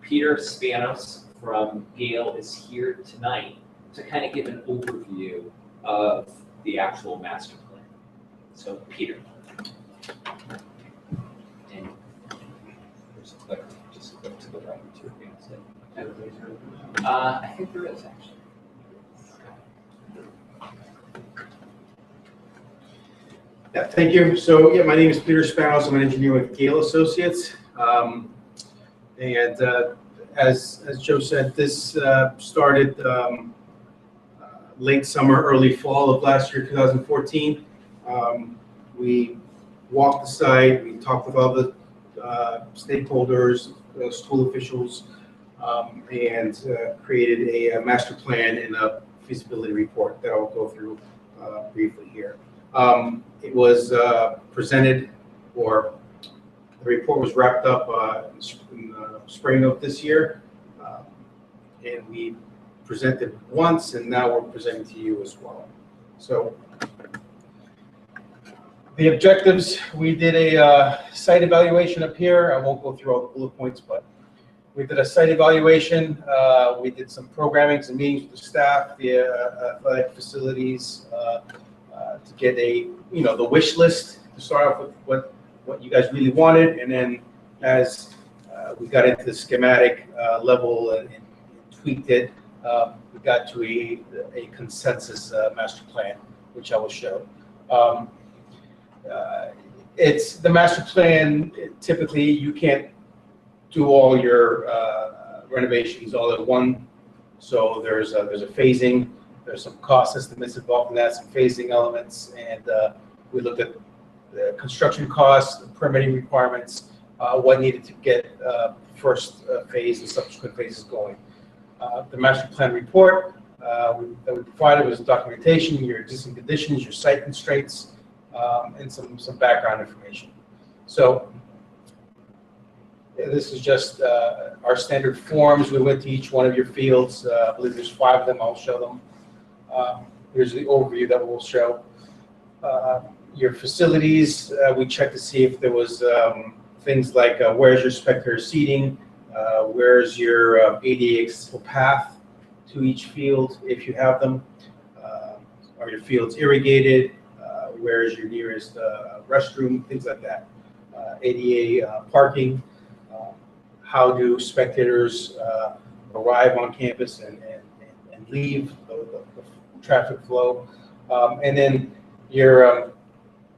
Peter Spanos from Gale is here tonight to kind of give an overview of the actual master plan. So Peter. And there's a click, just click to the right to advance it. I think there is actually. Yeah, thank you. So, yeah, my name is Peter Spanos. I'm an engineer with Gale Associates. As Joe said, this started late summer, early fall of last year, 2014. We walked the site. We talked with all the stakeholders, school officials, and created a master plan and a feasibility report that I'll go through briefly here. It was presented, or the report was wrapped up in the spring of this year, and we presented once, and now we're presenting to you as well. So the objectives, we did a site evaluation up here. I won't go through all the bullet points, but we did a site evaluation. We did some programming, some meetings with the staff, the athletic facilities, to get the wish list to start off with what you guys really wanted, and then as we got into the schematic level and tweaked it, we got to a consensus master plan, which I will show. It's the master plan. Typically, you can't do all your renovations all at once, so there's a phasing. There's some cost estimates involved in that, some phasing elements, and we looked at the construction costs, the permitting requirements, what needed to get first phase and subsequent phases going. The master plan report that we provided was documentation, your existing conditions, your site constraints, and some background information. So this is just our standard forms. We went to each one of your fields. I believe there's 5 of them. I'll show them. Here's the overview that we'll show. Your facilities, we checked to see if there was things like where's your spectator seating, where's your ADA accessible path to each field if you have them, are your fields irrigated, where's your nearest restroom, things like that. ADA parking, how do spectators arrive on campus and leave, the traffic flow, and then your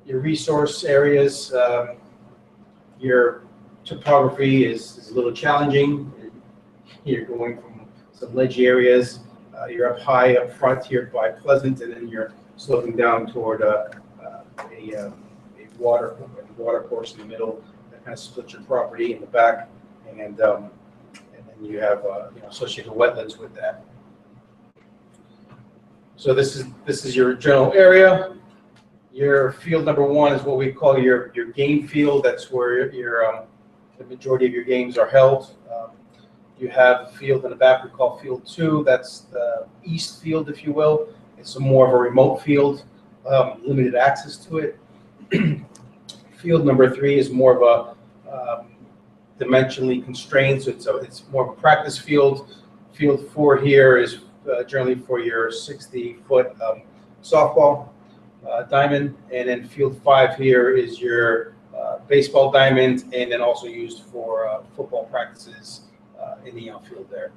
resource areas. Your topography is a little challenging. You're going from some ledgy areas. You're up high up front here by Pleasant, and then you're sloping down toward a water course in the middle that kind of splits your property in the back, and then you have associated wetlands with that. So this is your general area. Your field number 1 is what we call your game field. That's where the majority of your games are held. You have a field in the back we call field 2. That's the east field, if you will. It's more of a remote field, limited access to it. Field number 3 is more of a dimensionally constrained, so it's more of a practice field. Field 4 here is generally for your 60-foot softball diamond, and then field 5 here is your baseball diamond, and then also used for football practices in the outfield there.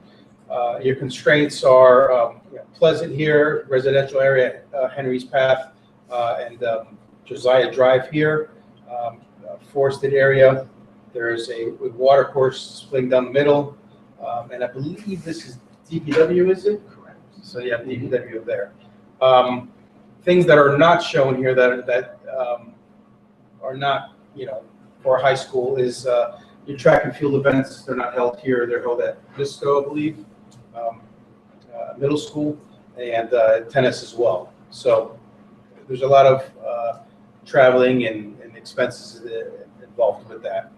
Your constraints are Pleasant here, residential area, Henry's Path, and Josiah Drive here, forested area. There's a water course splitting down the middle, and I believe this is DPW, is it? Correct. So you have DPW there. Things that are not shown here that are not, for high school is your track and field events. They're not held here. They're held at Visco, I believe, middle school, and tennis as well. So there's a lot of traveling and expenses involved with that.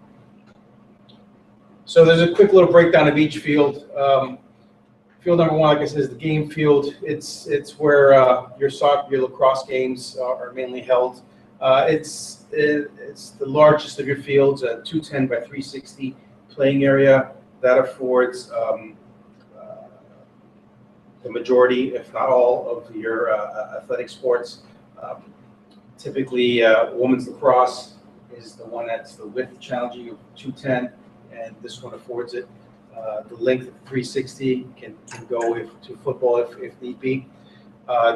So there's a quick little breakdown of each field. Field number 1, like I said, is the game field. It's where your soccer, your lacrosse games are mainly held. It's the largest of your fields, a 210 by 360 playing area that affords the majority, if not all, of your athletic sports. Typically, women's lacrosse is the one that's the width challenging of 210, and this one affords it. The length of 360 can go to football if need be.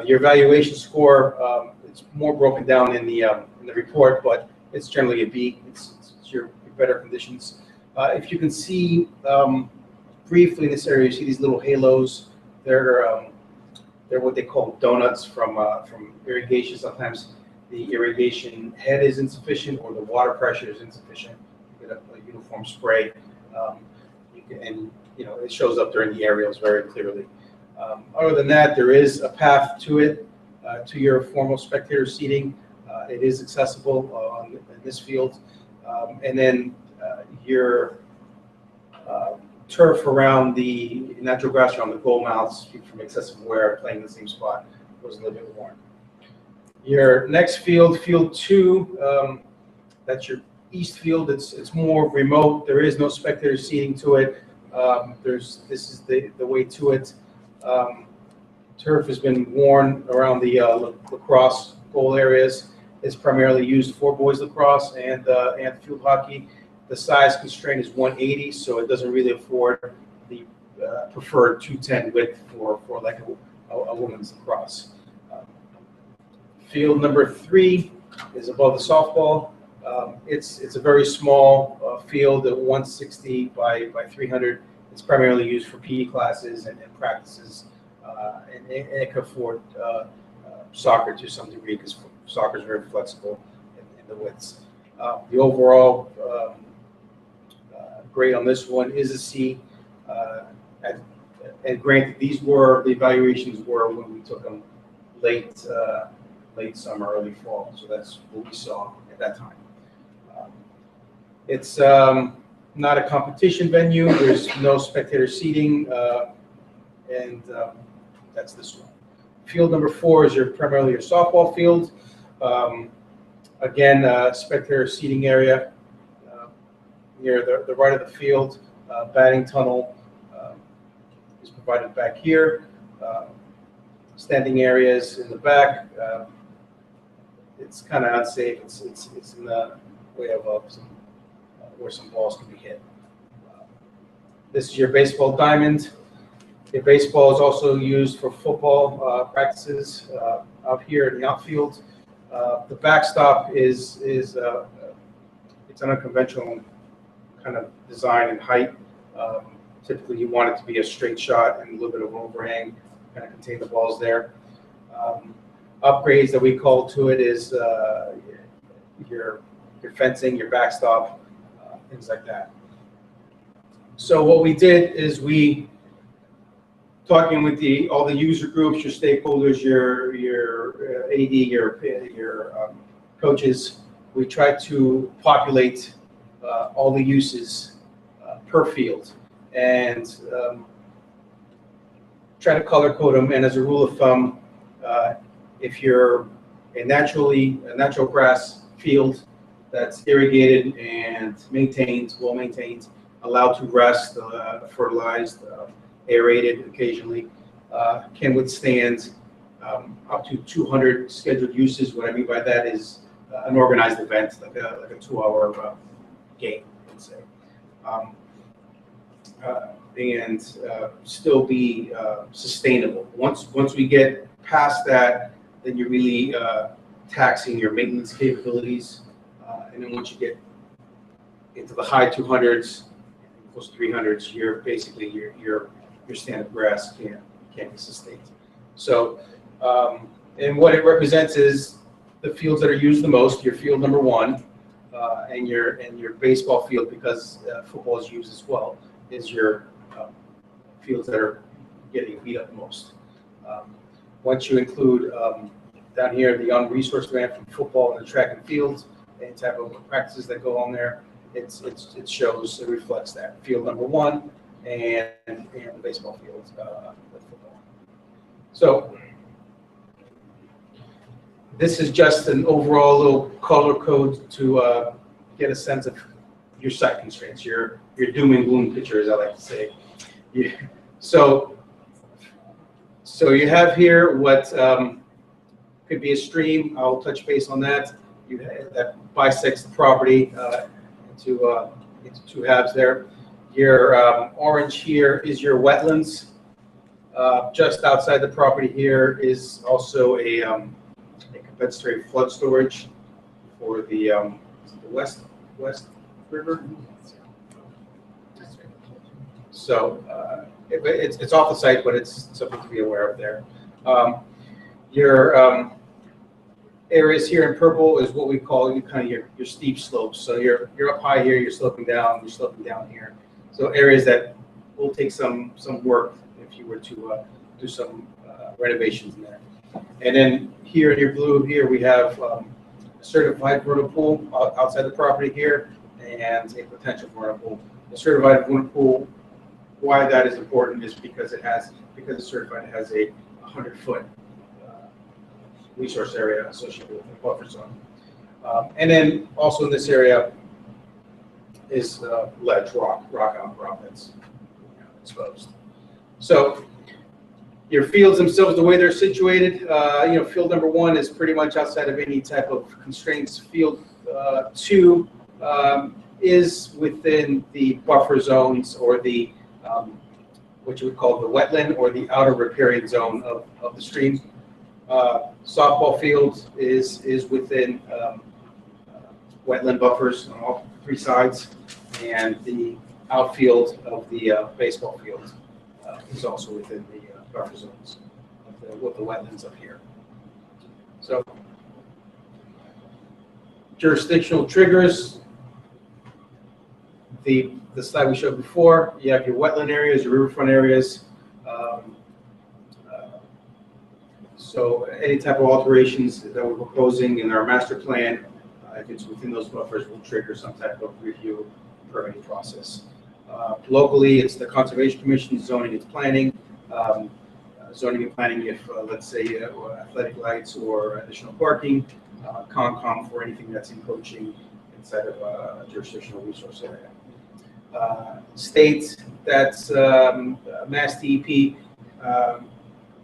Your evaluation score, it's more broken down in the report, but it's generally a B. It's your better conditions. If you can see briefly in this area, you see these little halos. They're what they call donuts from irrigation. Sometimes the irrigation head is insufficient or the water pressure is insufficient. You get a uniform spray, and it shows up during the aerials very clearly. Other than that, there is a path to it, to your formal spectator seating. It is accessible in this field. And then your turf around the natural grass around the goal mouths from excessive wear playing in the same spot was a little bit worn. Your next field, field 2, that's your east field. It's more remote. There is no spectator seating to it. This is the way to it. Turf has been worn around the lacrosse goal areas. It's primarily used for boys lacrosse and field hockey. The size constraint is 180, so it doesn't really afford the preferred 210 width for like a women's lacrosse. Field number 3 is above the softball. It's a very small field at 160 by 300. It's primarily used for PE classes and practices, and it can afford soccer to some degree because soccer is very flexible in the widths. The overall grade on this one is a C. And granted, these were the evaluations were when we took them late summer, early fall. So that's what we saw at that time. It's not a competition venue. There's no spectator seating, and that's this one. Field number 4 is primarily your softball field. Again, spectator seating area near the right of the field. Batting tunnel is provided back here. Standing areas in the back. It's kind of unsafe. It's in the way of where some balls can be hit. This is your baseball diamond. Your baseball is also used for football practices out here in the outfield. The backstop is it's an unconventional kind of design and height. Typically, you want it to be a straight shot and a little bit of overhang, kind of contain the balls there. Upgrades that we call to it is your fencing, your backstop, things like that. So what we did is we, talking with all the user groups, your stakeholders, your AD, your coaches, we tried to populate all the uses per field and try to color code them. And as a rule of thumb, if you're a natural grass field that's irrigated and maintained, well maintained, allowed to rest, fertilized, aerated occasionally, can withstand up to 200 scheduled uses. What I mean by that is an organized event, like a 2-hour game, let's say, and still be sustainable. Once we get past that, then you're really taxing your maintenance capabilities, and then once you get into the high 200s, close to 300s, you're basically your standard grass can't be sustained. So, and what it represents is the fields that are used the most. Your field number 1, and your baseball field, because football is used as well, is your fields that are getting beat up the most. Once you include down here the unresourced land from football and the track and field, any type of practices that go on there, it shows, it reflects that. Field number 1 and the baseball field with football. So this is just an overall little color code to get a sense of your site constraints, your doom and gloom picture, as I like to say. So So you have here what could be a stream. I'll touch base on that. That bisects the property into two halves there. Your orange here is your wetlands. Just outside the property here is also a compensatory flood storage for the West River. So it's off the site, but it's something to be aware of there. Your areas here in purple is what we call your steep slopes. So you're up high here, you're sloping down here. So areas that will take some work if you were to do some renovations in there. And then here in your blue here we have a certified vernal pool outside the property here and a potential vernal pool. The certified vernal pool, why that is important is because it's certified, it has a 100-foot resource area associated with the buffer zone. And then also in this area is ledge, rock that's exposed. So your fields themselves, the way they're situated, field number 1 is pretty much outside of any type of constraints. Field 2 is within the buffer zones or the what you would call the wetland or the outer riparian zone of the stream. Softball field is within wetland buffers on all 3 sides, and the outfield of the baseball field is also within the buffer zones with the wetlands up here. So jurisdictional triggers. The slide we showed before, you have your wetland areas, your riverfront areas. So any type of alterations that we're proposing in our master plan, if it's within those buffers, will trigger some type of review permitting process. Locally, it's the Conservation Commission, zoning and planning. Zoning and planning if, let's say, athletic lights or additional parking. Concom for anything that's encroaching inside of a jurisdictional resource area. State, that's Mass DEP,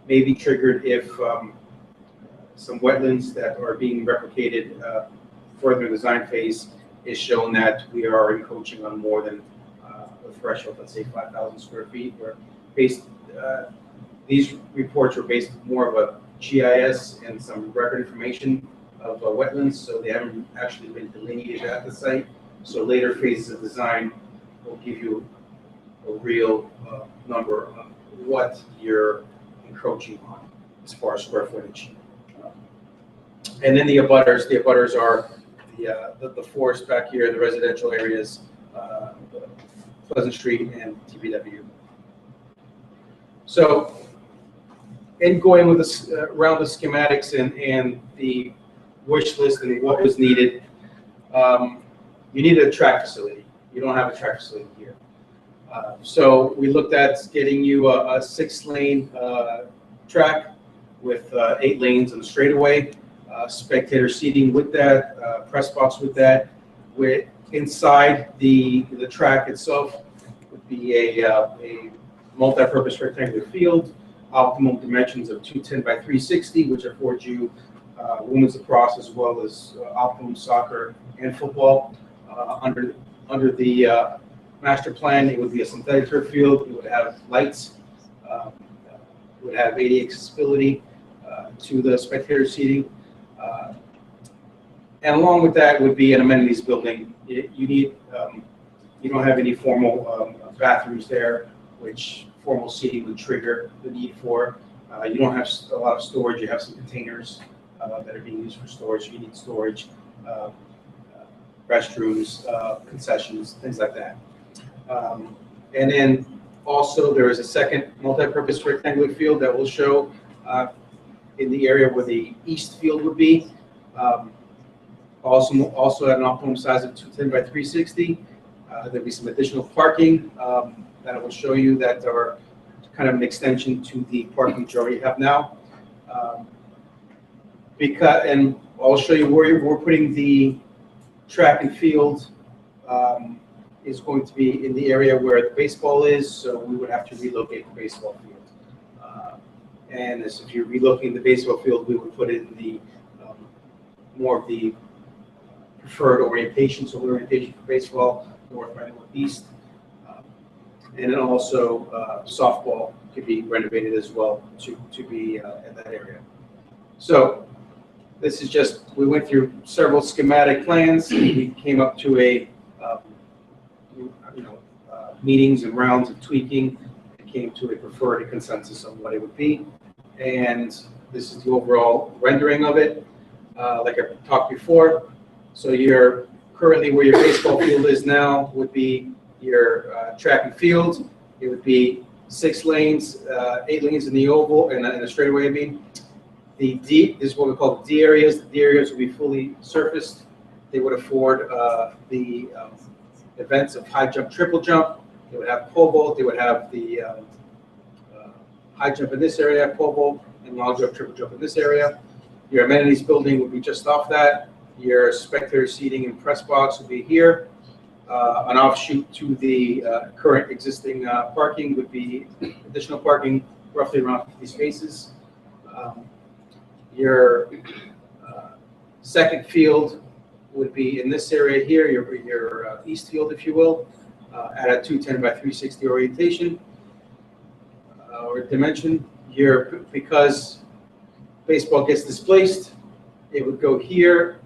may be triggered if some wetlands that are being replicated further in the design phase is shown that we are encroaching on more than the threshold, let's say 5,000 square feet. Where these reports are based more of a GIS and some record information of wetlands, so they haven't actually been delineated at the site. So later phases of design will give you a real number of what you're encroaching on as far as square footage. And then the abutters are the forest back here, the residential areas, Pleasant Street and TBW. So in going with this around the schematics and the wish list and what was needed, you need a track facility. You don't have a track facility here. So we looked at getting you a 6-lane track with 8 lanes on the straightaway, spectator seating with that, press box with that. With inside the track itself would be a multi-purpose rectangular field, optimum dimensions of 210 by 360, which affords you women's lacrosse as well as optimum soccer and football. Under the master plan, it would be a synthetic turf field. It would have lights. It would have ADA accessibility to the spectator seating. And along with that would be an amenities building. You don't have any formal bathrooms there, which formal seating would trigger the need for. You don't have a lot of storage. You have some containers that are being used for storage. You need storage, restrooms, concessions, things like that. And then also there is a second multi-purpose rectangular field that will show in the area where the east field would be. Also at an optimum size of 210 by 360. There'll be some additional parking that I will show you that are kind of an extension to the parking you already have now. And I'll show you where we're putting the track and field is going to be in the area where the baseball is, so we would have to relocate the baseball field. And as if you're relocating the baseball field, we would put it in the more of the preferred orientation, so orientation for baseball, north by northeast. And then also softball could be renovated as well to be in that area. So this is just, we went through several schematic plans. We came up to a, meetings and rounds of tweaking, and came to a preferred consensus on what it would be. And this is the overall rendering of it, like I talked before. So you're currently where your baseball field is now would be your track and field. It would be 6 lanes, 8 lanes in the oval and in a straightaway. I mean, the D is what we call the D areas. The D areas would be fully surfaced. They would afford the events of high jump, triple jump. They would have pole vault. They would have the high jump in this area, pole vault, and long jump, triple jump in this area. Your amenities building would be just off that. Your spectator seating and press box would be here. An offshoot to the current existing parking would be additional parking, roughly around 50 spaces. Your second field would be in this area here, your east field, if you will, at a 210 by 360 orientation or dimension. Because baseball gets displaced, it would go here,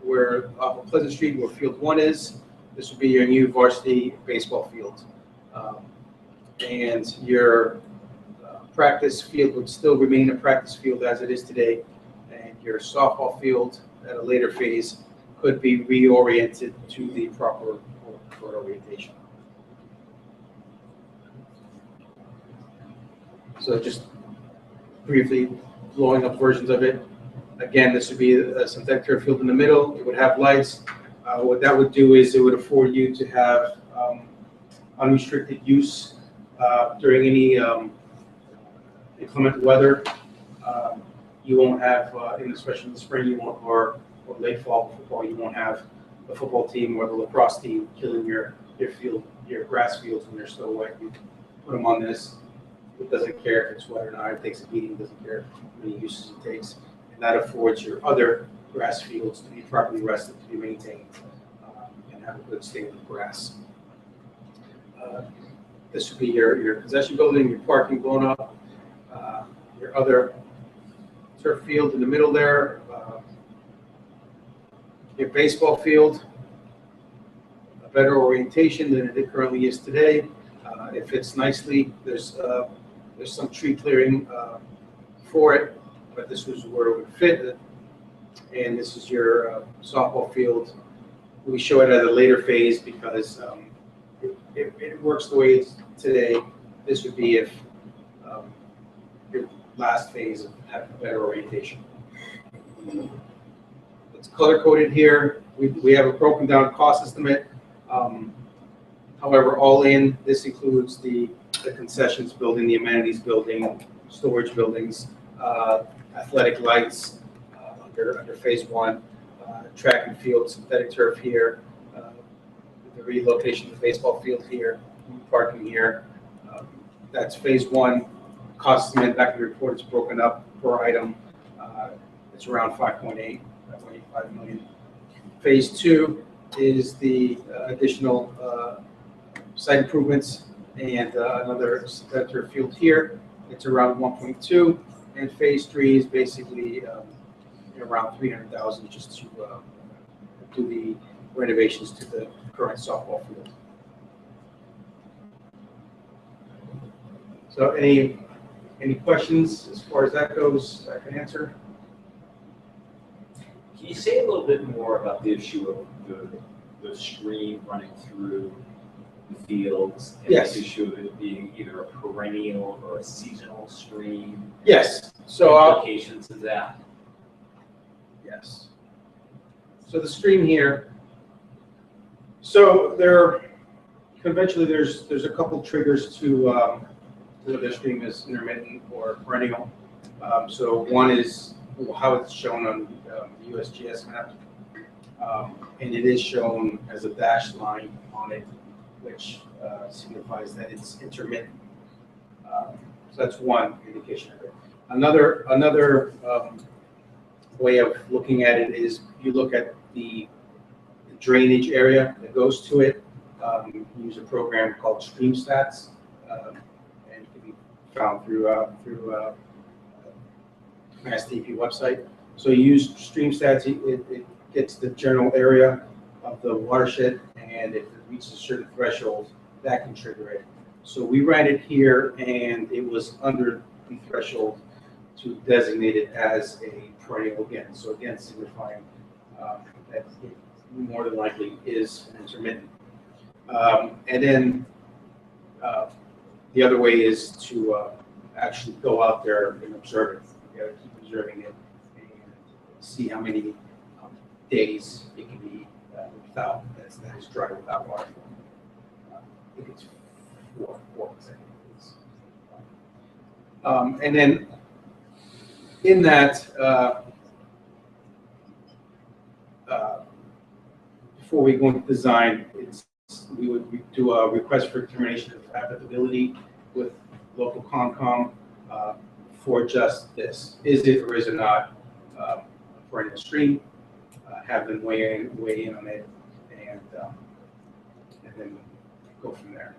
where off of Pleasant Street, where field 1 is. This would be your new varsity baseball field. And your practice field would still remain a practice field as it is today. And your softball field at a later phase could be reoriented to the proper orientation. So just briefly blowing up versions of it. Again, this would be a synthetic turf field in the middle. It would have lights. What that would do is it would afford you to have unrestricted use during any inclement weather. You won't have, especially in the spring, you won't, or late fall football, you won't have the football team or the lacrosse team killing your field, your grass fields when they're still wet. You put them on this. It doesn't care if it's wet or not. It takes a beating. It doesn't care how many uses it takes. And that affords your other grass fields to be properly rested, to be maintained, and have a good state of grass. This would be your possession building, your parking blown up, your other turf field in the middle there, your baseball field, a better orientation than it currently is today. It fits nicely. There's some tree clearing for it, but this was where it would fit. And this is your softball field. We show it at a later phase because it works the way it's today. This would be if your last phase had a better orientation. It's color coded here. We have a broken down cost estimate. However, all in, this includes the concessions building, the amenities building, storage buildings, athletic lights under phase 1, track and field, synthetic turf here, the relocation of the baseball field here, parking here. That's phase 1. Cost estimate back in the report is broken up per item. It's around 5.5 million. Phase 2 is the additional site improvements and another synthetic turf field here. It's around 1.2, and phase 3 is basically around 300,000 just to do the renovations to the current softball field. So any questions as far as that goes? I can answer. Can you say a little bit more about the issue of the stream running through the fields? And Yes. the issue of it being either a perennial or a seasonal stream? Yes. So implications of that? Yes. So the stream here. So conventionally there's a couple triggers to whether the stream is intermittent or perennial. So one is how it's shown on the USGS map, and it is shown as a dashed line on it, which signifies that it's intermittent. So that's one indication of it. Another way of looking at it is you look at the drainage area that goes to it. You can use a program called StreamStats, and it can be found through Mass DEP website. So you use StreamStats, it gets the general area of the watershed, and if it reaches a certain threshold, that can trigger it. So we ran it here, and it was under the threshold to designate it as a perennial again. So again, signifying that it more than likely is intermittent. And then the other way is to actually go out there and observe it. You gotta keep observing it and see how many days it can be without, that is dry without water. I think it's four consecutive. And then in that, before we go into design, we would do a request for determination of applicability with local Concom for just this. Is it or is it not a perennial stream? Have them weigh in on it, and then go from there.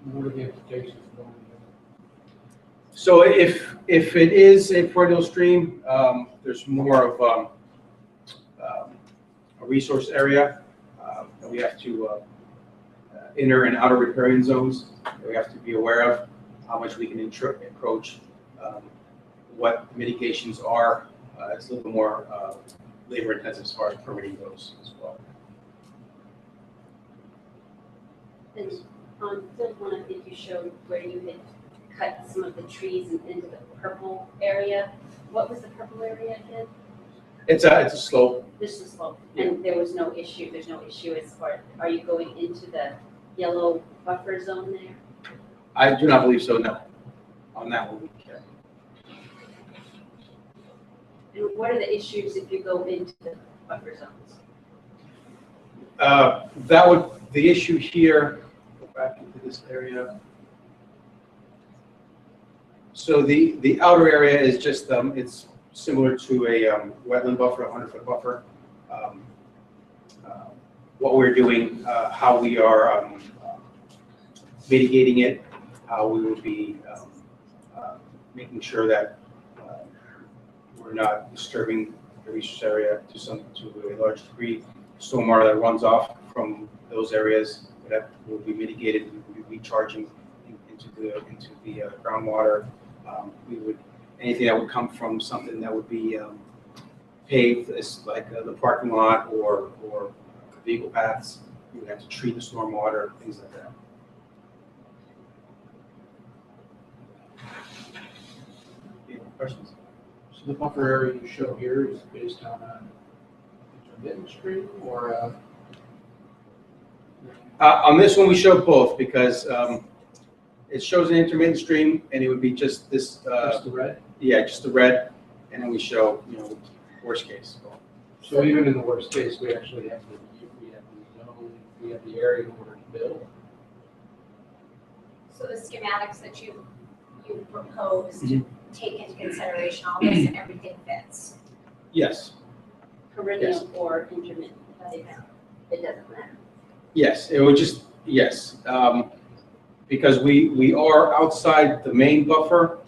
What are the implications? So if it is a perennial stream, there's more of a resource area that we have to inner and outer riparian zones that we have to be aware of, how much we can encroach, what mitigations are. It's a little more labor intensive as far as permitting goes as well. And on field one, I think you showed where you had cut some of the trees into the purple area. What was the purple area again? It's a slope. This is slope, and there was no issue. There's no issue as far. Are you going into the yellow buffer zone there? I do not believe so. No, on that one we can't. And what are the issues if you go into the buffer zones? The issue here. Go back into this area. So the outer area is just it's similar to a wetland buffer, a 100-foot buffer. What we're doing, how we are mitigating it, how we would be making sure that we're not disturbing the resource area to a large degree. Stormwater that runs off from those areas that will be mitigated, we will be recharging into the groundwater. Anything that would come from something that would be paved, as like the parking lot or vehicle paths, we would have to treat the stormwater, things like that. Any questions? So the buffer area you show here is based on an intermittent stream or on this one, we showed both because it shows an intermittent stream, and it would be just this. just the red? Yeah, just the red, and then we show, worst case. So even in the worst case, we actually have we have the area in order to build. So the schematics that you proposed take into consideration all this and everything fits. Yes, Perennial Yes. or intermittent? It doesn't matter. yes, it would just, yes. Because we are outside the main buffer.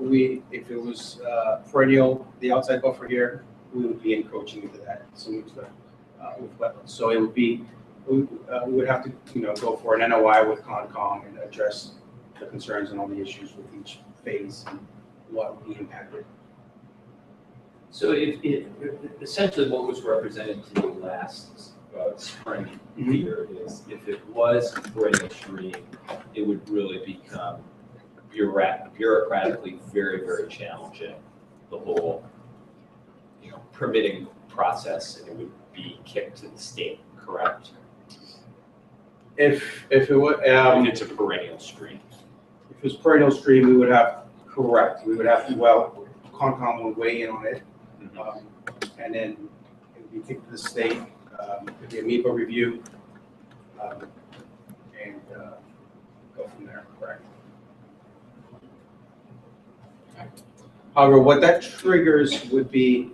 If it was perennial, the outside buffer here, we would be encroaching into that, similar to with wetlands. So it would be, we would have to, go for an NOI with Concom and address the concerns and all the issues with each phase and what would be impacted. So essentially what was represented to the last spring here is if it was a perennial stream, it would really become bureaucratically very, very challenging, the whole, permitting process, and it would be kicked to the state, correct? If it was, If it's a perennial stream. if it was perennial stream, we would have, correct, we would have to, Concom would weigh in on it. And then it would be kicked to the state, it'd be a MEPA review, and go from there, correct. However, what that triggers would be,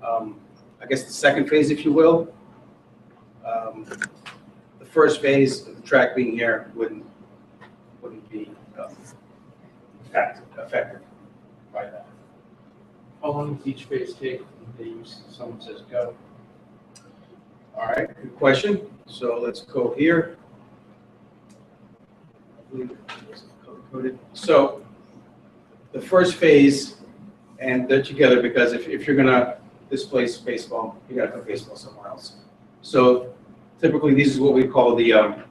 I guess, the second phase, if you will. The first phase of the track being here wouldn't be affected by that. How long does each phase take? Someone says go. All right, good question. So let's go here. I believe it's color-coded. So the first phase, and they're together because if you're gonna displace baseball, you gotta put baseball somewhere else. So typically, these is what we call the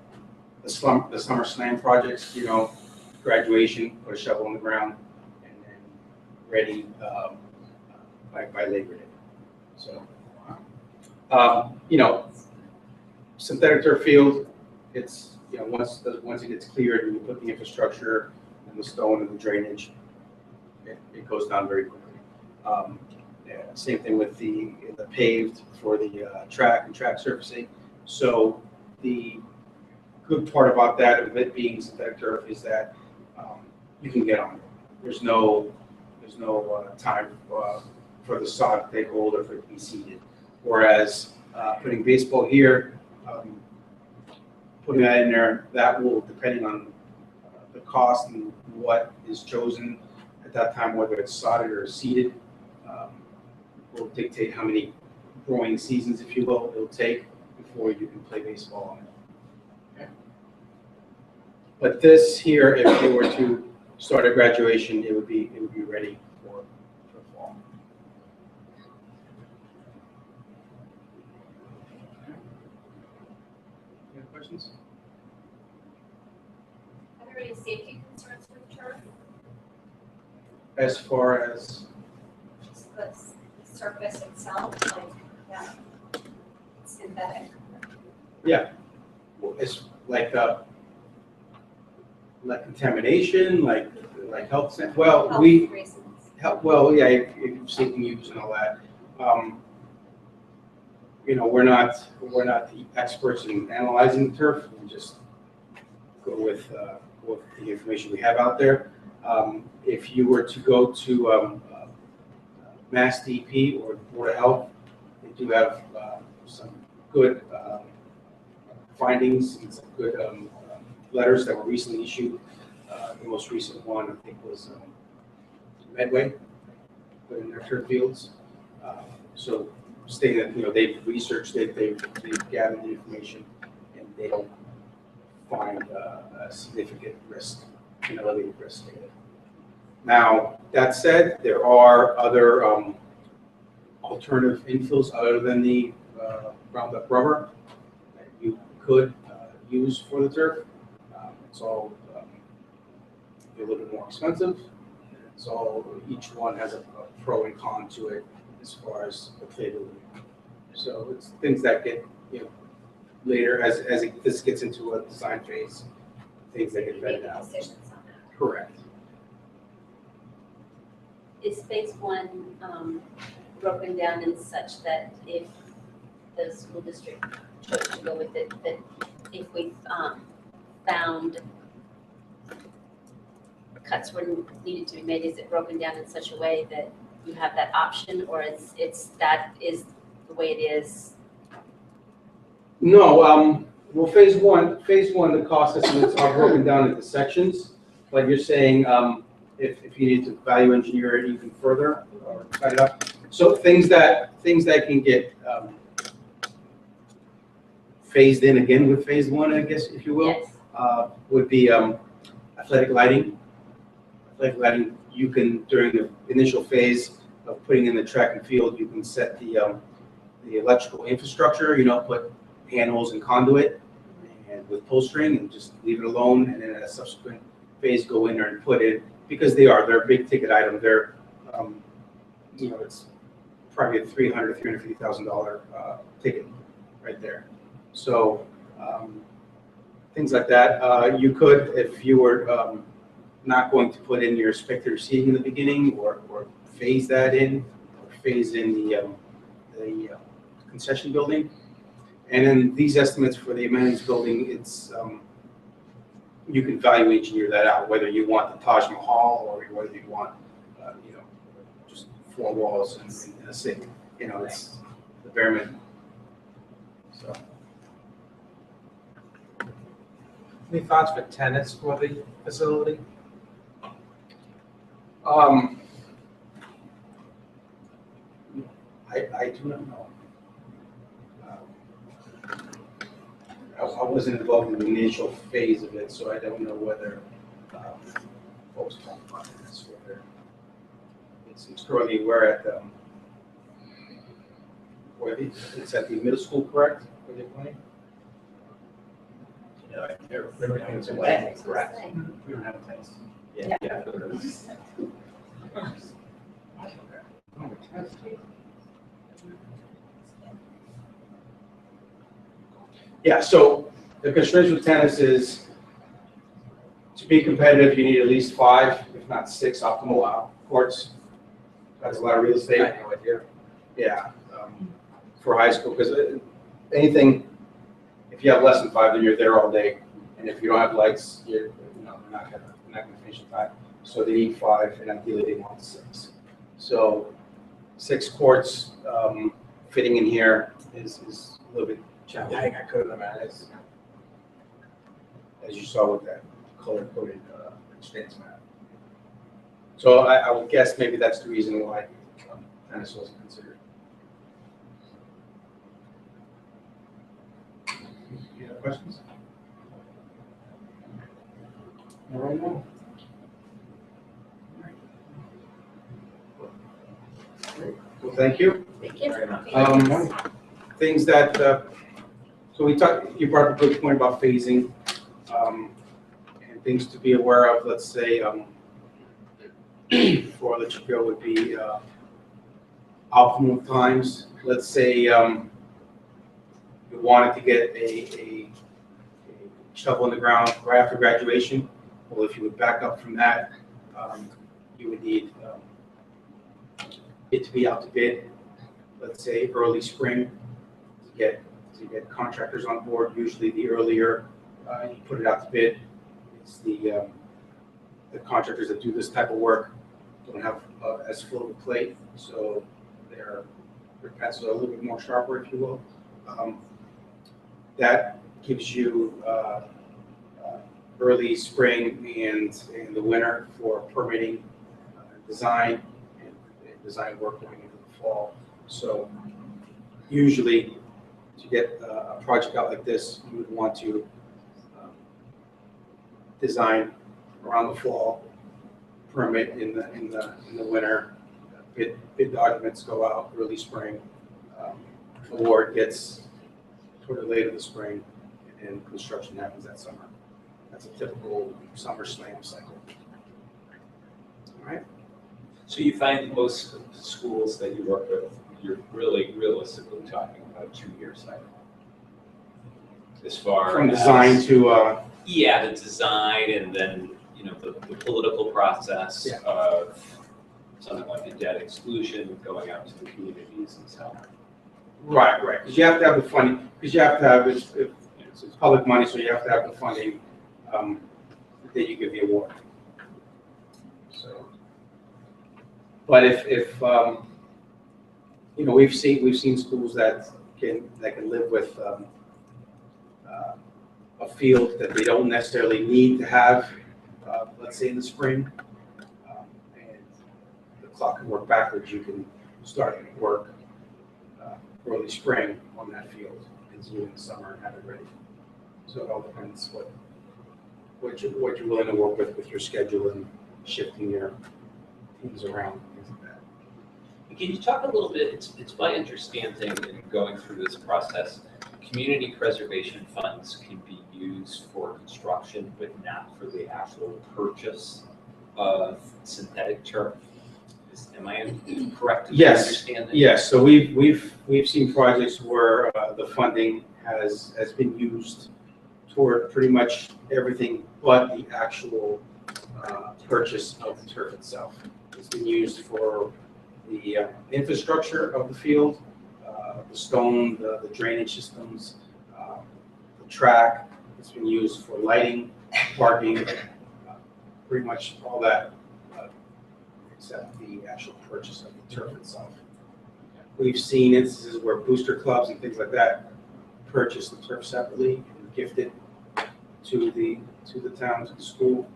summer slam projects. You know, graduation, put a shovel in the ground, and then ready by Labor Day. So, you know, synthetic turf field, it's, you know, once it gets cleared and you put the infrastructure and the stone and the drainage, it goes down very quickly. Yeah, same thing with the paved for the track and track surfacing. So the good part about that, of it being synthetic turf, is that you can get on it. There's no time for the sod to take hold or for it to be seeded. Whereas putting baseball here, putting that in there, that will, depending on the cost and what is chosen at that time, whether it's sodded or seeded, will dictate how many growing seasons, if you will, it'll take before you can play baseball on it. Okay. But this here, if you were to start at graduation, it would be ready for fall. Any questions? Are there any safety concerns with turf? As far as Just the surface itself, like that synthetic? it's like contamination, like health. Well, Health we reasons. well, yeah, if safety use and all that. You know, we're not the experts in analyzing the turf. We just go with the information we have out there. If you were to go to Mass DP or Board of Health, they do have some good findings and some good letters that were recently issued. The most recent one, I think, was Medway, put in their turf fields. So stating that, you know, they've researched it, they've gathered the information, and they don't find a significant risk, an elevated risk. Now, that said, there are other alternative infills other than the Roundup rubber that you could use for the turf. It's all a little bit more expensive. It's all, each one has a pro and con to it as far as the playability. So it's things that get, you know, later as this gets into a design phase, things that get vetted out. Decisions on that. Correct. Is phase one broken down in such that if the school district chose to go with it, that if we found cuts were needed to be made, is it broken down in such a way that you have that option, or it's that is the way it is? No, well, phase one, the cost estimates are broken down into sections. Like you're saying, if you need to value engineer it even further or cut it up. So things that can get phased in again with phase one, I guess, if you will, Yes. would be athletic lighting. Athletic lighting, you can, during the initial phase of putting in the track and field, you can set the electrical infrastructure, you know, put panels and conduit and with pull string and just leave it alone, and then at a subsequent phase go in there and put in, because they're a big ticket item. They're you know, it's probably a $350,000 ticket right there. So things like that. You could, if you were not going to put in your spectator seating in the beginning, or phase that in, or phase in the concession building. And then these estimates for the amenities building, it's you can value engineer that out, whether you want the Taj Mahal or whether you want you know, 4 walls and a sink. You know, it's the bare minimum. So. Any thoughts for tenants for the facility? I do not know. I wasn't involved in the initial phase of it, so I don't know whether folks talk about this. Whether it's currently we're at it's at the middle school, correct? Where they're playing? Yeah, everything's away, correct? We don't have a tennis. Yeah. Yeah, so the constraints with tennis is to be competitive, you need at least 5, if not 6 optimal courts. That's a lot of real estate. I have no idea. Yeah, for high school, because anything, if you have less than 5, then you're there all day. And if you don't have lights, you're not gonna finish in time. So they need 5, and ideally they want 6. So 6 courts fitting in here is a little bit challenging. I could have imagined, as you saw with that color-coded stance map. So I would guess maybe that's the reason why tennis wasn't considered. Any other questions? All right, now. Great. Well, thank you. Thank you. Very much. Things that, so we talked, you brought up a good point about phasing, and things to be aware of, let's say, before I let you go would be optimal times. Let's say you wanted to get a shovel in the ground right after graduation. Well, if you would back up from that, you would need it to be out to bid, let's say early spring, to get contractors on board. Usually the earlier you put it out to bid, it's the contractors that do this type of work don't have as full of a plate, so their pencils are a little bit more sharper, if you will. That gives you early spring and the winter for permitting, design, and design work going into the fall. So usually to get a project out like this, you would want to design around the fall, permit in the winter, bid documents go out early spring, award gets toward the late of the spring, and construction happens that summer. That's a typical summer slam cycle. All right. So you find that most schools that you work with, you're really realistically talking about a 2-year cycle. As far From as design to yeah, the design and then the political process Yeah. of something like the debt exclusion, going out to the communities and so on. right, because you have to have the funding, because you have to have it's public money, so you have to have the funding that you give the award. So, but if we've seen schools that can live with a field that they don't necessarily need to have, let's say in the spring, and the clock can work backwards. You can start work early spring on that field, continue in the summer and have it ready. So it all depends what you're willing to work with your schedule and shifting your teams around, things like that. Can you talk a little bit, it's my understanding in going through this process, community preservation funds can be used for construction, but not for the actual purchase of synthetic turf. Am I correct in understanding? Yes. So we've seen projects where the funding has been used toward pretty much everything but the actual purchase of the turf itself. It's been used for the infrastructure of the field, the stone, the drainage systems, the track. It's been used for lighting, parking, pretty much all that except the actual purchase of the turf itself. We've seen instances where booster clubs and things like that purchase the turf separately and gift it to the town, to the school,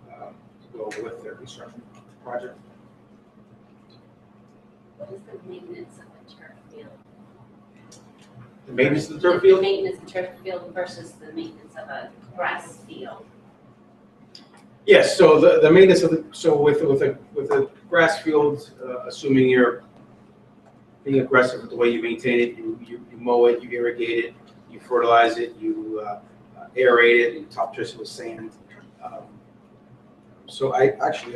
to go with their construction project. What is the maintenance of a turf field? The maintenance of the turf field? Maintenance of turf field versus the maintenance of a grass field. Yes, so the maintenance of with a grass field, assuming you're being aggressive with the way you maintain it, you mow it, you irrigate it, you fertilize it, you aerate it, you top dress it with sand. So I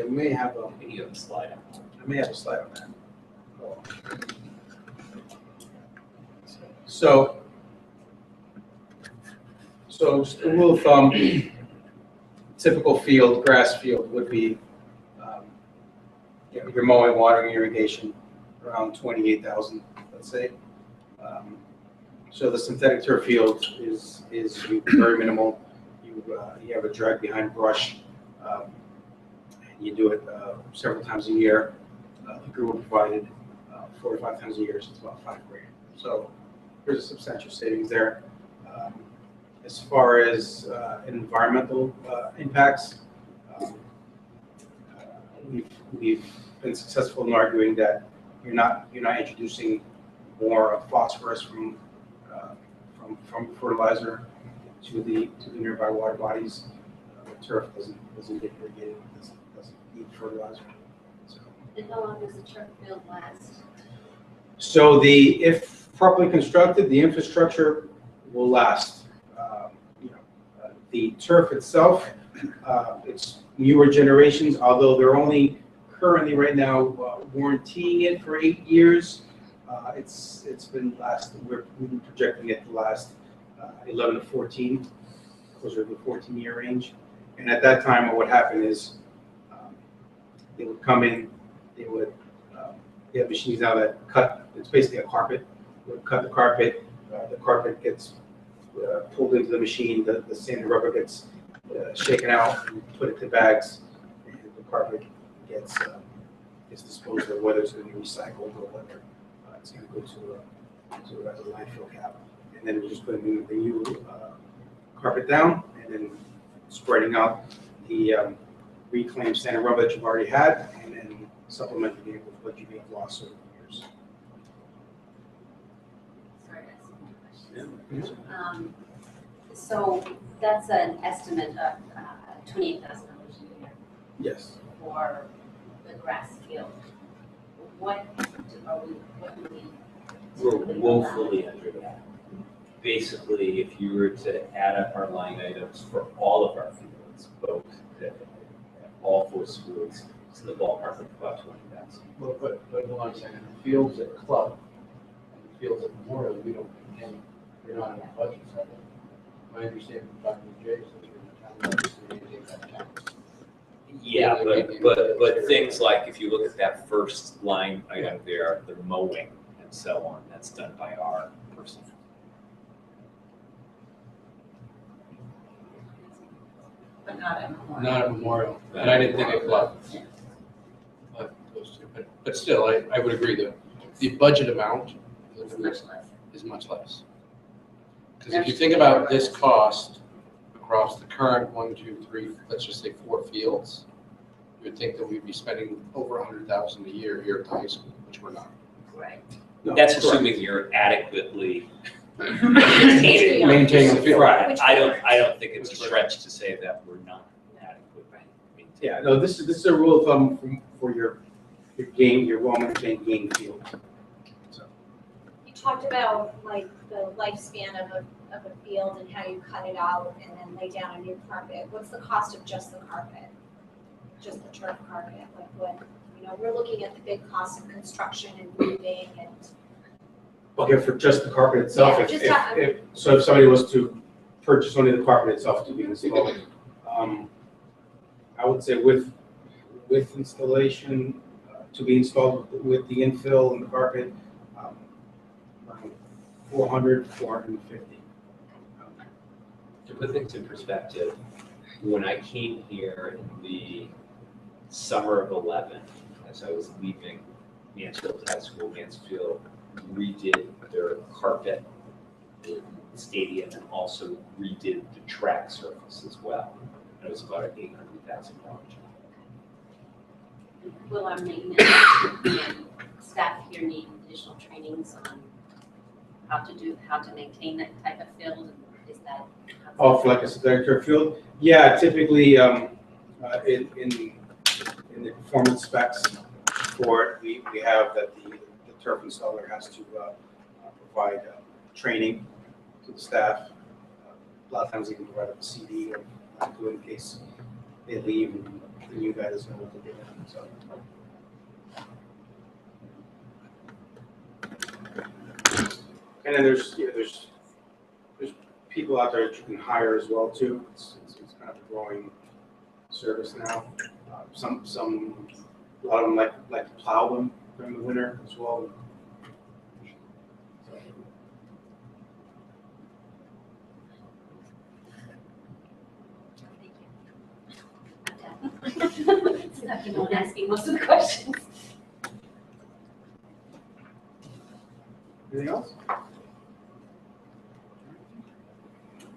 may have a Any of the slide. I may have a slide on that. So a rule of thumb, typical field, grass field would be, you're mowing, watering, irrigation, around 28,000, let's say. So the synthetic turf field is very minimal. You have a drag behind brush, and you do it several times a year. The crew provided 4 or 5 times a year, so it's about $5,000. So there's a substantial savings there. As far as environmental impacts, we've been successful in arguing that you're not introducing more phosphorus from fertilizer to the nearby water bodies. The turf doesn't get irrigated, doesn't need fertilizer. So. And how long does the turf field last? So if properly constructed, the infrastructure will last. The turf itself, it's newer generations, although they're only currently right now warrantying it for 8 years. It's been we've been projecting it to last 11 to 14, closer to the 14-year range. And at that time, what would happen is they would come in, they have machines now that cut. It's basically a carpet. They would cut the carpet gets pulled into the machine, the sand and rubber gets shaken out and put into bags, and the carpet gets disposed of, whether it's going to be recycled or whether it's going to go to as a landfill cap. And then we're just putting the new carpet down and then spreading out the reclaimed sand and rubber that you've already had, and then supplementing it with what you may have lost over the years. Sorry, I have some more questions. So that's an estimate of $28,000 a year Yes. for the grass field. What do we? We're woefully under that. Basically, if you were to add up our line items for all of our fields, both at all 4 schools, it's in the ballpark of about 20,000. Well, but hold on a second, the fields at Club and the fields at Memorial, we don't, and we're not in the budget cycle. I understand from Dr. J, so we're in the town, we take that account. Yeah, but things like, if you look at that first line item there, the mowing and so on, that's done by our person. But not at Memorial. Not at Memorial, and I didn't think at Club. But still, I would agree that the budget amount It's much less. is much less. Because if you think about this cost across the current 1, 2, 3, let's just say 4 fields, you would think that we'd be spending over $100,000 a year here at the high school, which we're not. Right. No, That's correct. assuming you're adequately maintaining. Maintaining the field. Right, I don't think it's a stretch to say that we're not adequately maintaining. Yeah, no, this is a rule of thumb for your well-maintained game field. So, You talked about like the lifespan of a field and how you cut it out and then lay down a new carpet. What's the cost of just the carpet? Just the turf carpet? Like what, we're looking at the big cost of construction and moving and. okay, for just the carpet itself, Yeah, if somebody was to purchase only the carpet itself to be installed, I would say with installation, to be installed with the infill and the carpet, around 400, 450. To put things in perspective, when I came here in the summer of 11 as as I was leaving Mansfield High School, Mansfield redid their carpet in the stadium and also redid the track surface as well. It was about an $800,000 job. Will our maintenance staff here need additional trainings on how to maintain that type of field? Is that? Oh, for like a synthetic field? Yeah, typically, in the performance specs for it, we have that the turf installer has to provide training to the staff. A lot of times they can provide a CD or do it in case they leave and the new guy doesn't know what to do. So. And then there's people out there that you can hire as well too. It's kind of a growing service now. A lot of them like to plow them during the winter as well. I've been asking most of the questions. Anything else?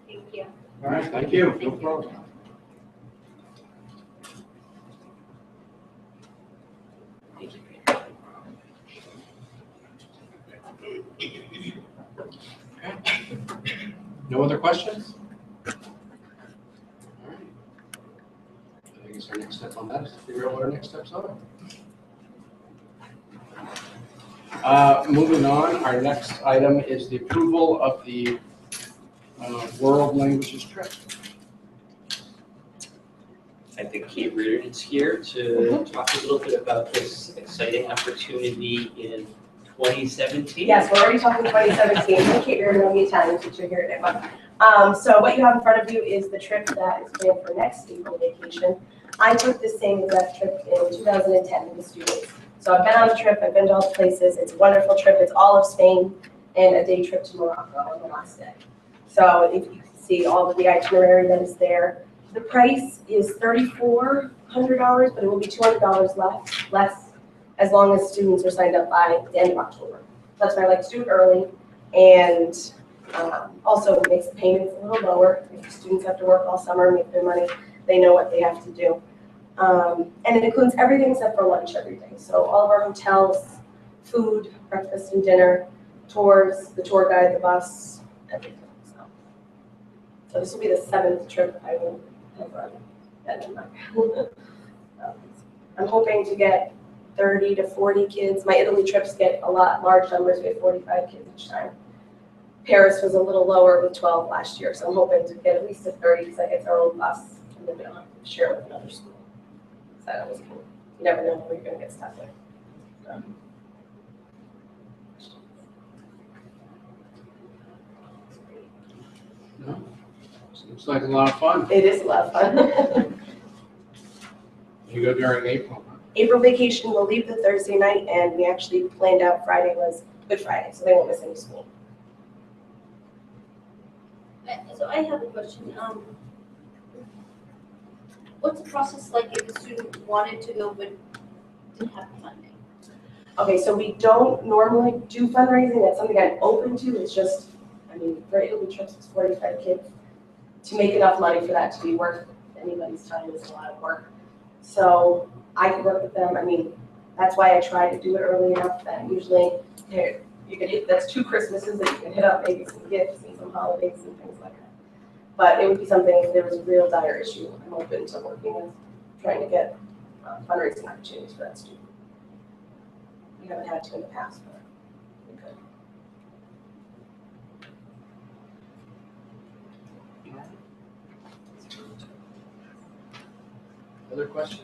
Thank you. All right, thank you. Thank No you. problem. Thank you. No other questions? All right. I guess our next step on that is to figure out what our next steps are. Moving on, our next item is the approval of the world languages trip. I think Kate Reardon's here to talk a little bit about this exciting opportunity in 2017. Yes, we're already talking 2017. I'm Kate Reardon, I'm the Italian teacher here at EdCamp. So what you have in front of you is the trip that is planned for next April vacation. I took the same exact trip in 2010 with the students. So I've been on the trip, I've been to all the places. It's a wonderful trip. It's all of Spain and a day trip to Morocco on the last day. So if you can see all of the itinerary that is there. The price is $3,400, but it will be $200 less as long as students are signed up by the end of October. That's why I like to do it early, and also makes the payments a little lower. If the students have to work all summer and make their money, they know what they have to do. And it includes everything except for lunch every day. So all of our hotels, food, breakfast and dinner, tours, the tour guide, the bus, everything. So this will be the 7th trip I will have run at Denmark. I'm hoping to get 30 to 40 kids. My Italy trips get a lot large numbers. We have 45 kids each time. Paris was a little lower with 12 last year, so I'm hoping to get at least a 30 because that gets our own bus, and then we don't have to share with another school. So that was cool. You never know who you're going to get stuck with. So. No? Looks like a lot of fun. It is a lot of fun. You go during April. April vacation, we'll leave the Thursday night, and we actually planned out Friday was Good Friday, so they won't miss any school. So I have a question. What's the process like if a student wanted to go but didn't have funding? Okay, so we don't normally do fundraising. That's something I'm open to. It's just, I mean, for Italy trips, it's 45 kids. To make enough money for that to be worth anybody's time is a lot of work. So I can work with them. I mean, that's why I try to do it early enough that usually you can hit, that's 2 Christmases that you can hit up, maybe some gifts and some holidays and things like that. But it would be something if there was a real dire issue. I'm open to working with trying to get fundraising opportunities for that student. We haven't had to in the past, but we could. Other questions?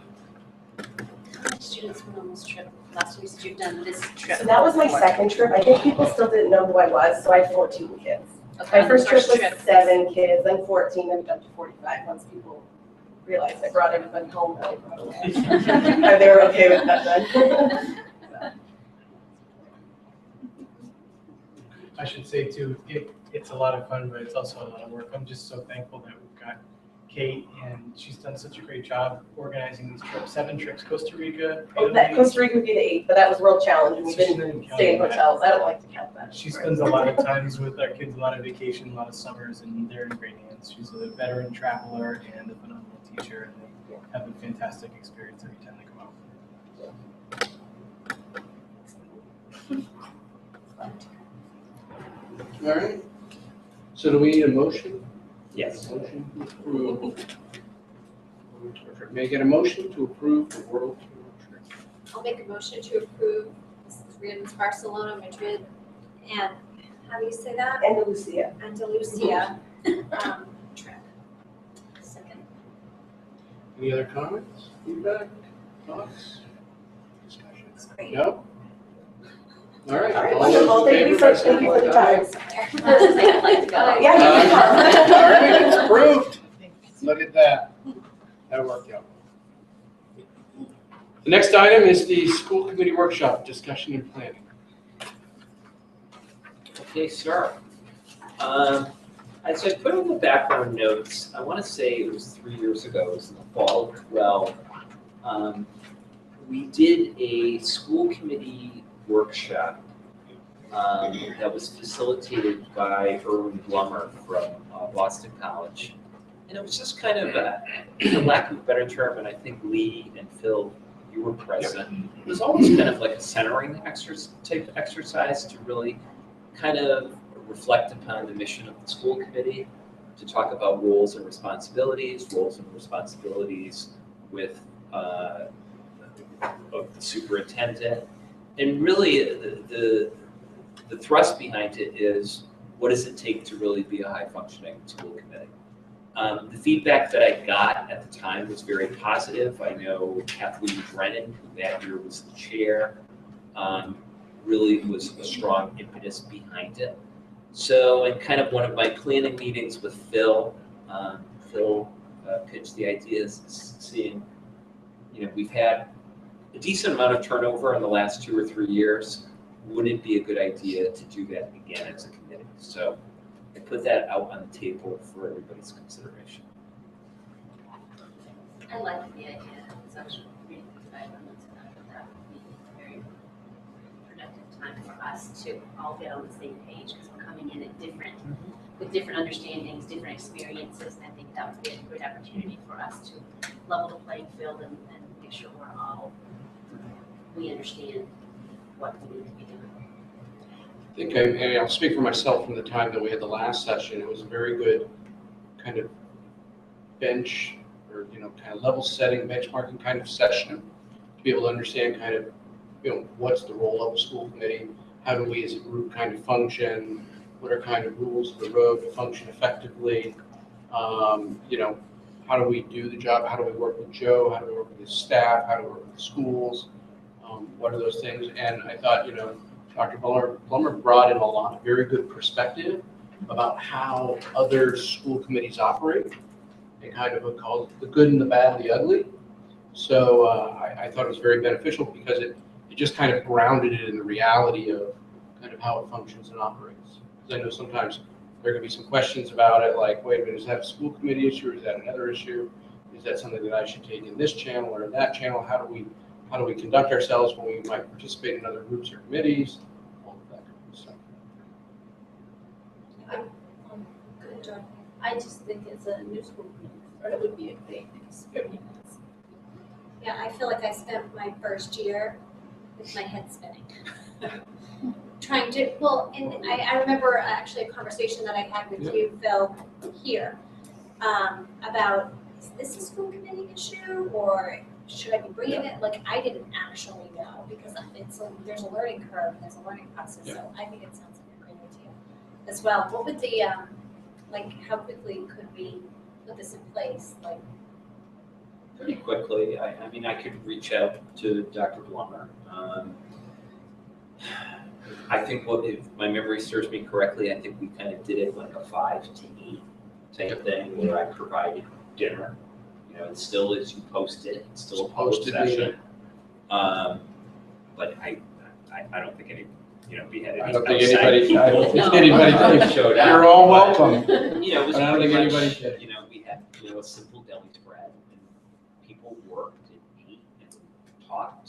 Students went on this trip last week, so you've done this trip. So that was my second trip. I think people still didn't know who I was, so I had 14 kids. Okay, My first trip was trip. 7 kids, then 14, then up to 45 once people realized I brought everybody home. That I brought away. And they were okay with that then. I should say too, it's a lot of fun, but it's also a lot of work. I'm just so thankful that we've got Kate, and she's done such a great job organizing these trips. 7 trips, Costa Rica. Oh, that Italy. Costa Rica would be the 8th, but that was World Challenge, and we So she didn't count stay in that. hotels. I don't like to count that. She spends a lot of times with our kids, a lot of vacation, a lot of summers, and they're in great hands. She's a veteran traveler and a phenomenal teacher, and they have a fantastic experience every time they come out. All right. So do we need a motion? Yes. Motion to approve. May I get a motion to approve the world tour trip? I'll make a motion to approve Rams, Barcelona, Madrid, and how do you say that? Andalusia. Andalusia trip. Second. Any other comments, feedback, thoughts, discussions? That's great. No? All right. All right, All those wonderful. in Thank you favor, for the time. I'd like to go. Yeah, you can All right, it's approved. Look at that. That worked out. The next item is the school committee workshop, discussion and planning. Okay, sir. As I put in the background notes, I want to say it was 3 years ago, it was in the fall of 12. We did a school committee workshop that was facilitated by Erwin Blummer from Boston College. And it was just kind of, for lack of a better term, and I think Lee and Phil, you were present. It was almost kind of like a centering type exercise to really kind of reflect upon the mission of the school committee, to talk about roles and responsibilities with of the superintendent. And really the thrust behind it is, what does it take to really be a high functioning school committee? The feedback that I got at the time was very positive. I know Kathleen Brennan, who that year was the chair, really was a strong impetus behind it. So in kind of one of my planning meetings with Phil, Phil pitched the ideas, seeing, we've had a decent amount of turnover in the last 2 or 3 years. Wouldn't it be a good idea to do that again as a committee? So I put that out on the table for everybody's consideration. I like the idea. It's actually really exciting. That would be a very productive time for us to all get on the same page, because we're coming in at with different understandings, different experiences. And I think that would be a good opportunity for us to level the playing field and make sure we understand what we need to be doing. I think, and I'll speak for myself from the time that we had the last session, it was a very good kind of bench or, kind of level setting, benchmarking kind of session to be able to understand kind of, what's the role of a school committee? How do we as a group kind of function? What are kind of rules of the road to function effectively? How do we do the job? How do we work with Joe? How do we work with his staff? How do we work with the schools? What are those things? And I thought, Dr. Plummer brought in a lot of very good perspective about how other school committees operate and kind of called the good and the bad and the ugly. So I thought it was very beneficial because it just kind of grounded it in the reality of kind of how it functions and operates. Because I know sometimes there are going to be some questions about it, like, wait a minute, is that a school committee issue or is that another issue? Is that something that I should take in this channel or in that channel? How do we conduct ourselves when we might participate in other groups or committees? All of that kind of stuff. Good job. I just think it's a new school committee, or it would be a great experience. Yeah, I feel like I spent my first year with my head spinning. Trying to, and I remember actually a conversation that I had with you, Phil, here, about, is this a school committee issue, or should I be bringing it? Like, I didn't actually know, because there's a learning curve, and there's a learning process, so I think it sounds like a great idea as well. What would the, how quickly could we put this in place? Like, Pretty quickly. I mean, I could reach out to Dr. Blummer. I think if my memory serves me correctly, I think we kind of did it like a 5 to 8 type thing where I provided dinner. It still is, you post it, it's still a public session. But I don't think we had any. I don't think anybody showed up. You're all welcome. It was I don't pretty think much, anybody did. we had, a simple deli spread, and people worked and ate and talked.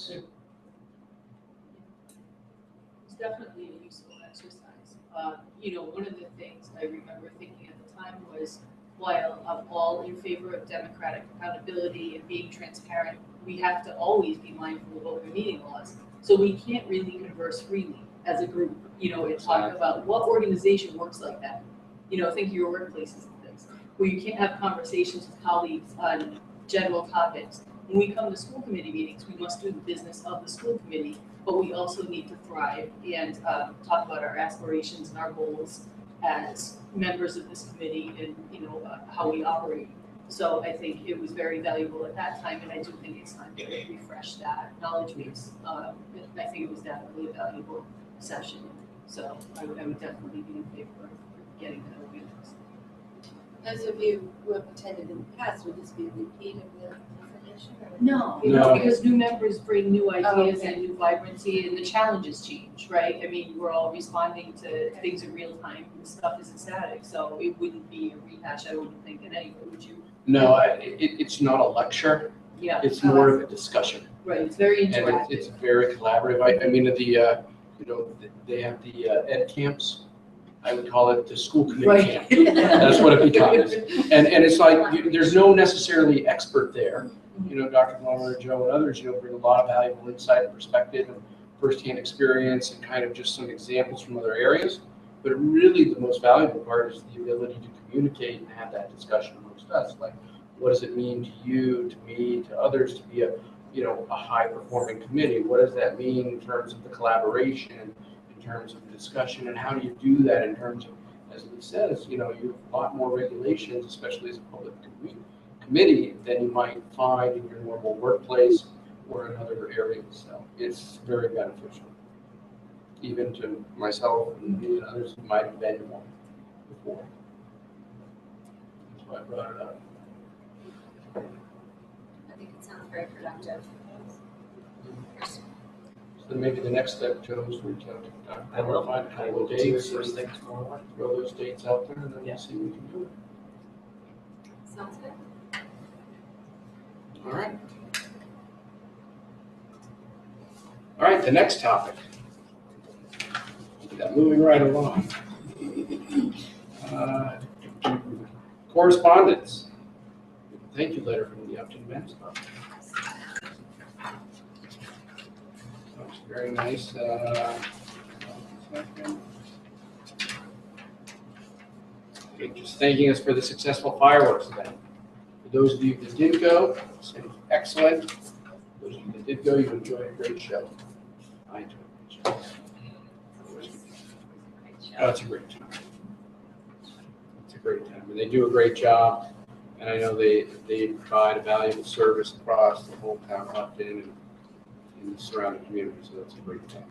It's definitely a useful exercise. One of the things I remember thinking at the time was, while I'm all in favor of democratic accountability and being transparent, we have to always be mindful of open meeting laws. So we can't really converse freely as a group, and talk about what organization works like that. Think of your workplaces and things, where you can't have conversations with colleagues on general topics. When we come to school committee meetings, we must do the business of the school committee, but we also need to thrive and talk about our aspirations and our goals as members of this committee and, how we operate. So I think it was very valuable at that time, and I do think it's time to refresh that knowledge base. I think it was definitely a valuable session. So I would definitely be in favor of getting that organized. Those of you who have attended in the past, would this be a repeat of the information? Or? No, because new members bring new ideas and new vibrancy, and the challenges change, right? I mean, we're all responding to things in real time, and stuff isn't static, so it wouldn't be a rehash, I wouldn't think, in any way, would you? No, it's not a lecture. Yeah. It's more of a discussion. Right, it's very And interactive. it's very collaborative. I mean, they have the EdCamps. I would call it the school committee camp. That's what it becomes. And it's like, there's no necessarily expert there. Dr. Glover, Joe, and others, bring a lot of valuable insight and perspective and firsthand experience and kind of just some examples from other areas. But really the most valuable part is the ability to communicate and have that discussion amongst us. Like, what does it mean to you, to me, to others to be a high performing committee? What does that mean in terms of the collaboration, in terms of the discussion, and how do you do that in terms of, as Lee says, you have a lot more regulations, especially as a public committee, than you might find in your normal workplace or in other areas. So it's very beneficial, even to myself and others who might have been one before. That's why I brought it up. I think it sounds very productive. So maybe the next step, Joe, is reach out to Dr. I will. Find a I couple will of do dates, it first thing tomorrow morning. throw those dates out there, and then Yeah. we'll see what we can do. Sounds good. All right. All right, the next topic. Moving right along. Correspondence. Thank you letter from the Upton Men's Club. Looks very nice. Okay, just thanking us for the successful fireworks event. For those of you that did go, it was excellent. Those of you that did go, you enjoyed a great show. I enjoyed a great show. Oh, it's a great time. It's a great time. And they do a great job. And I know they provide a valuable service across the whole town of Upton and the surrounding community. So that's a great thing.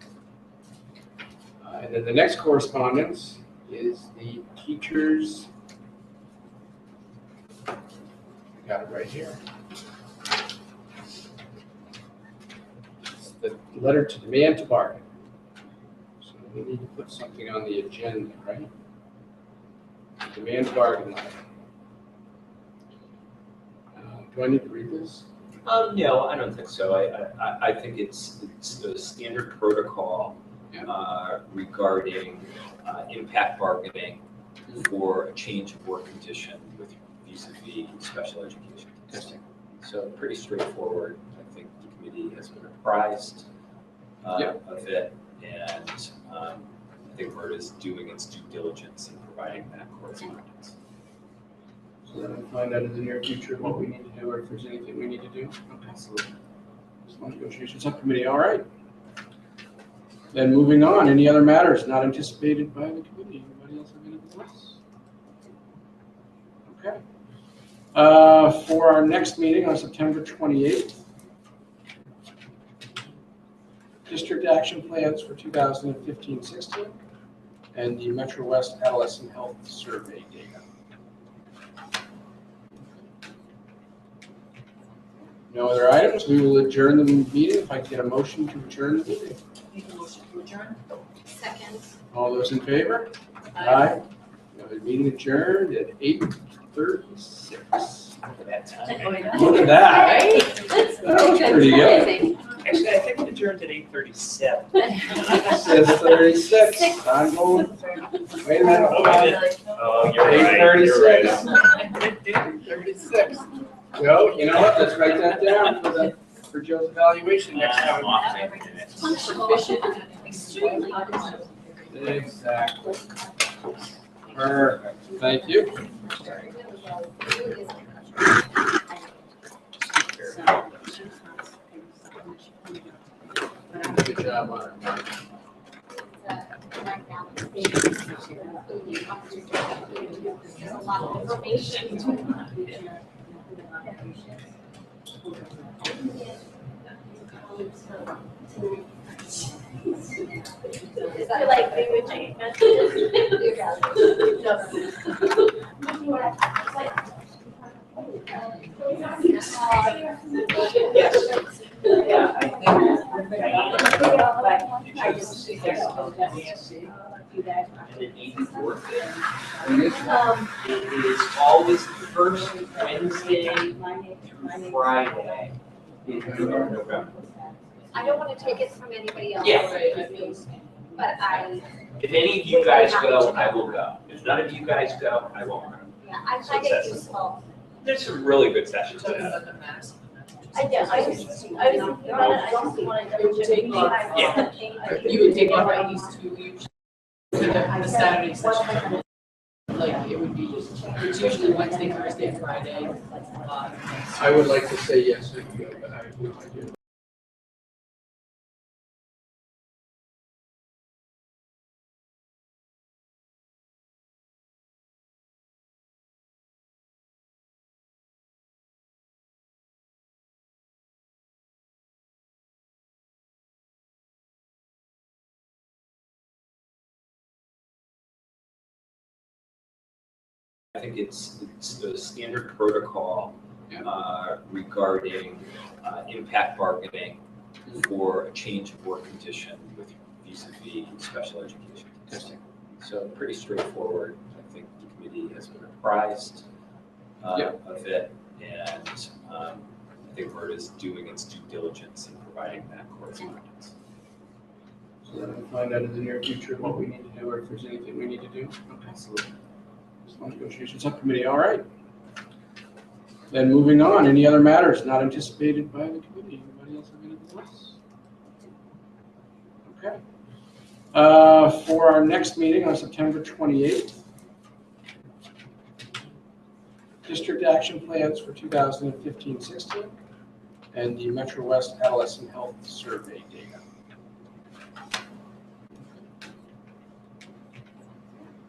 And then the next correspondence is the teachers. I got it right here. It's the letter to demand to bargain. So we need to put something on the agenda, right? Demand to bargain letter. Do I need to read this? No, I don't think so. I think it's the standard protocol regarding impact bargaining for a change of work condition with vis-a-vis special education testing. So pretty straightforward. I think the committee has been apprised of it, and I think MIRT is doing its due diligence in providing that correspondence. So then we'll find out in the near future what we need to do or if there's anything we need to do. Okay. Absolutely. Negotiation subcommittee, all right. Then moving on, any other matters not anticipated by the committee? Anybody else have any business? Okay. For our next meeting on September 28th, district action plans for 2015-16 and the Metro West Adolescent Health Survey data. No other items. We will adjourn the meeting. If I can get a motion to adjourn the meeting. Make a motion to adjourn. Second. All those in favor? Aye. Meeting adjourned at 8:36. That time. Look at that. That was pretty good. Actually, I think it adjourned at 8:37. Says 36. I'm going. Wait a minute. Oh, you're right. 8:36. 8:36. Joe, you know what? Let's write that down for Joe's evaluation next time. Extremely. Exactly. Perfect. Thank you. Good job on it, Mark. There's a lot of information. Is that like they would change Yes. Yeah, I think. It is always the first Wednesday through Friday in November. I don't want to take it from anybody else. Yeah. But If any of you guys go, I will go. If none of you guys go, I won't go. I find it useful. There's some really good sessions Talking there. about the mask. I just want to double check. You would take off at least 2 weeks for the Saturday session. Like, it would be, it's usually Wednesday, Thursday, Friday. I would like to say yes, I can go, but I have no idea. I think it's the standard protocol regarding impact bargaining for a change of work condition with vis-a-vis special education testing. So pretty straightforward. I think the committee has been apprised of it, and I think Word is doing its due diligence in providing that correspondence. So then we'll find out in the near future what we need to do or if there's anything we need to do. Absolutely. Negotiation subcommittee, all right. Then moving on, any other matters not anticipated by the committee? Anybody else have anything else? Okay. For our next meeting on September 28th, district action plans for 2015-16 and the Metro West Adolescent Health Survey data.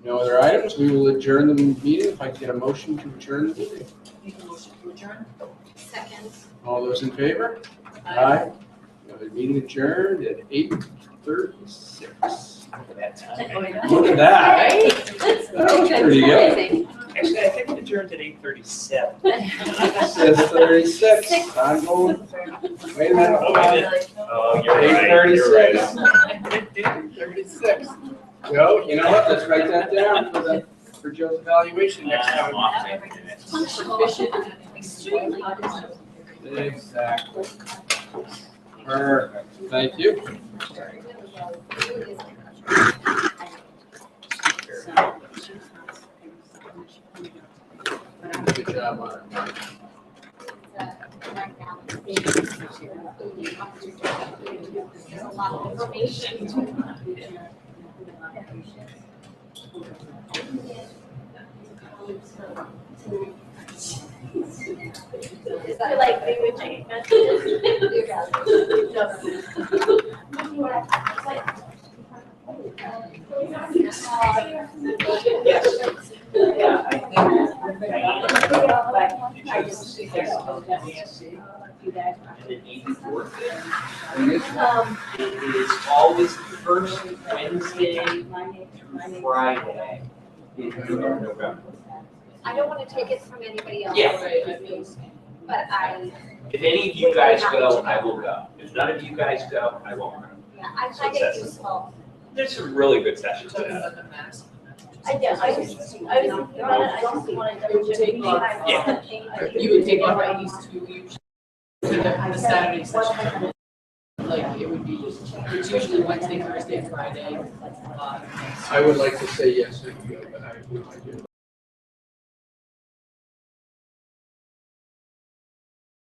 No other items, we will adjourn the meeting. If I can get a motion to adjourn the meeting. Make a motion to adjourn. Second. All those in favor? Aye. The meeting adjourned at 8:36. That time. Look at that. That was pretty good. Actually, I think it adjourned at 8:37. Says 36. I'm going. Wait a minute. Oh, you're right. 8:36. 8:36. Joe, you know what? Let's write that down for Joe's evaluation next time. Extremely. Exactly. Perfect. Thank you. Good job on it, Mark. There's a lot of information. Is that like they would change Yes. Yeah, I think. It is always the first Wednesday through Friday in November. I don't want to take it from anybody else. Yeah. But If any of you guys go, I will go. If none of you guys go, I won't go. I find it useful. There's some really good sessions Talking there. about the mask. Yeah, I was thinking about it, I just wanted to double check. Yeah. You would take off at least 2 weeks for the Saturday session. Like, it would be, it's usually Wednesday, Thursday, Friday. I would like to say yes, but I have no idea.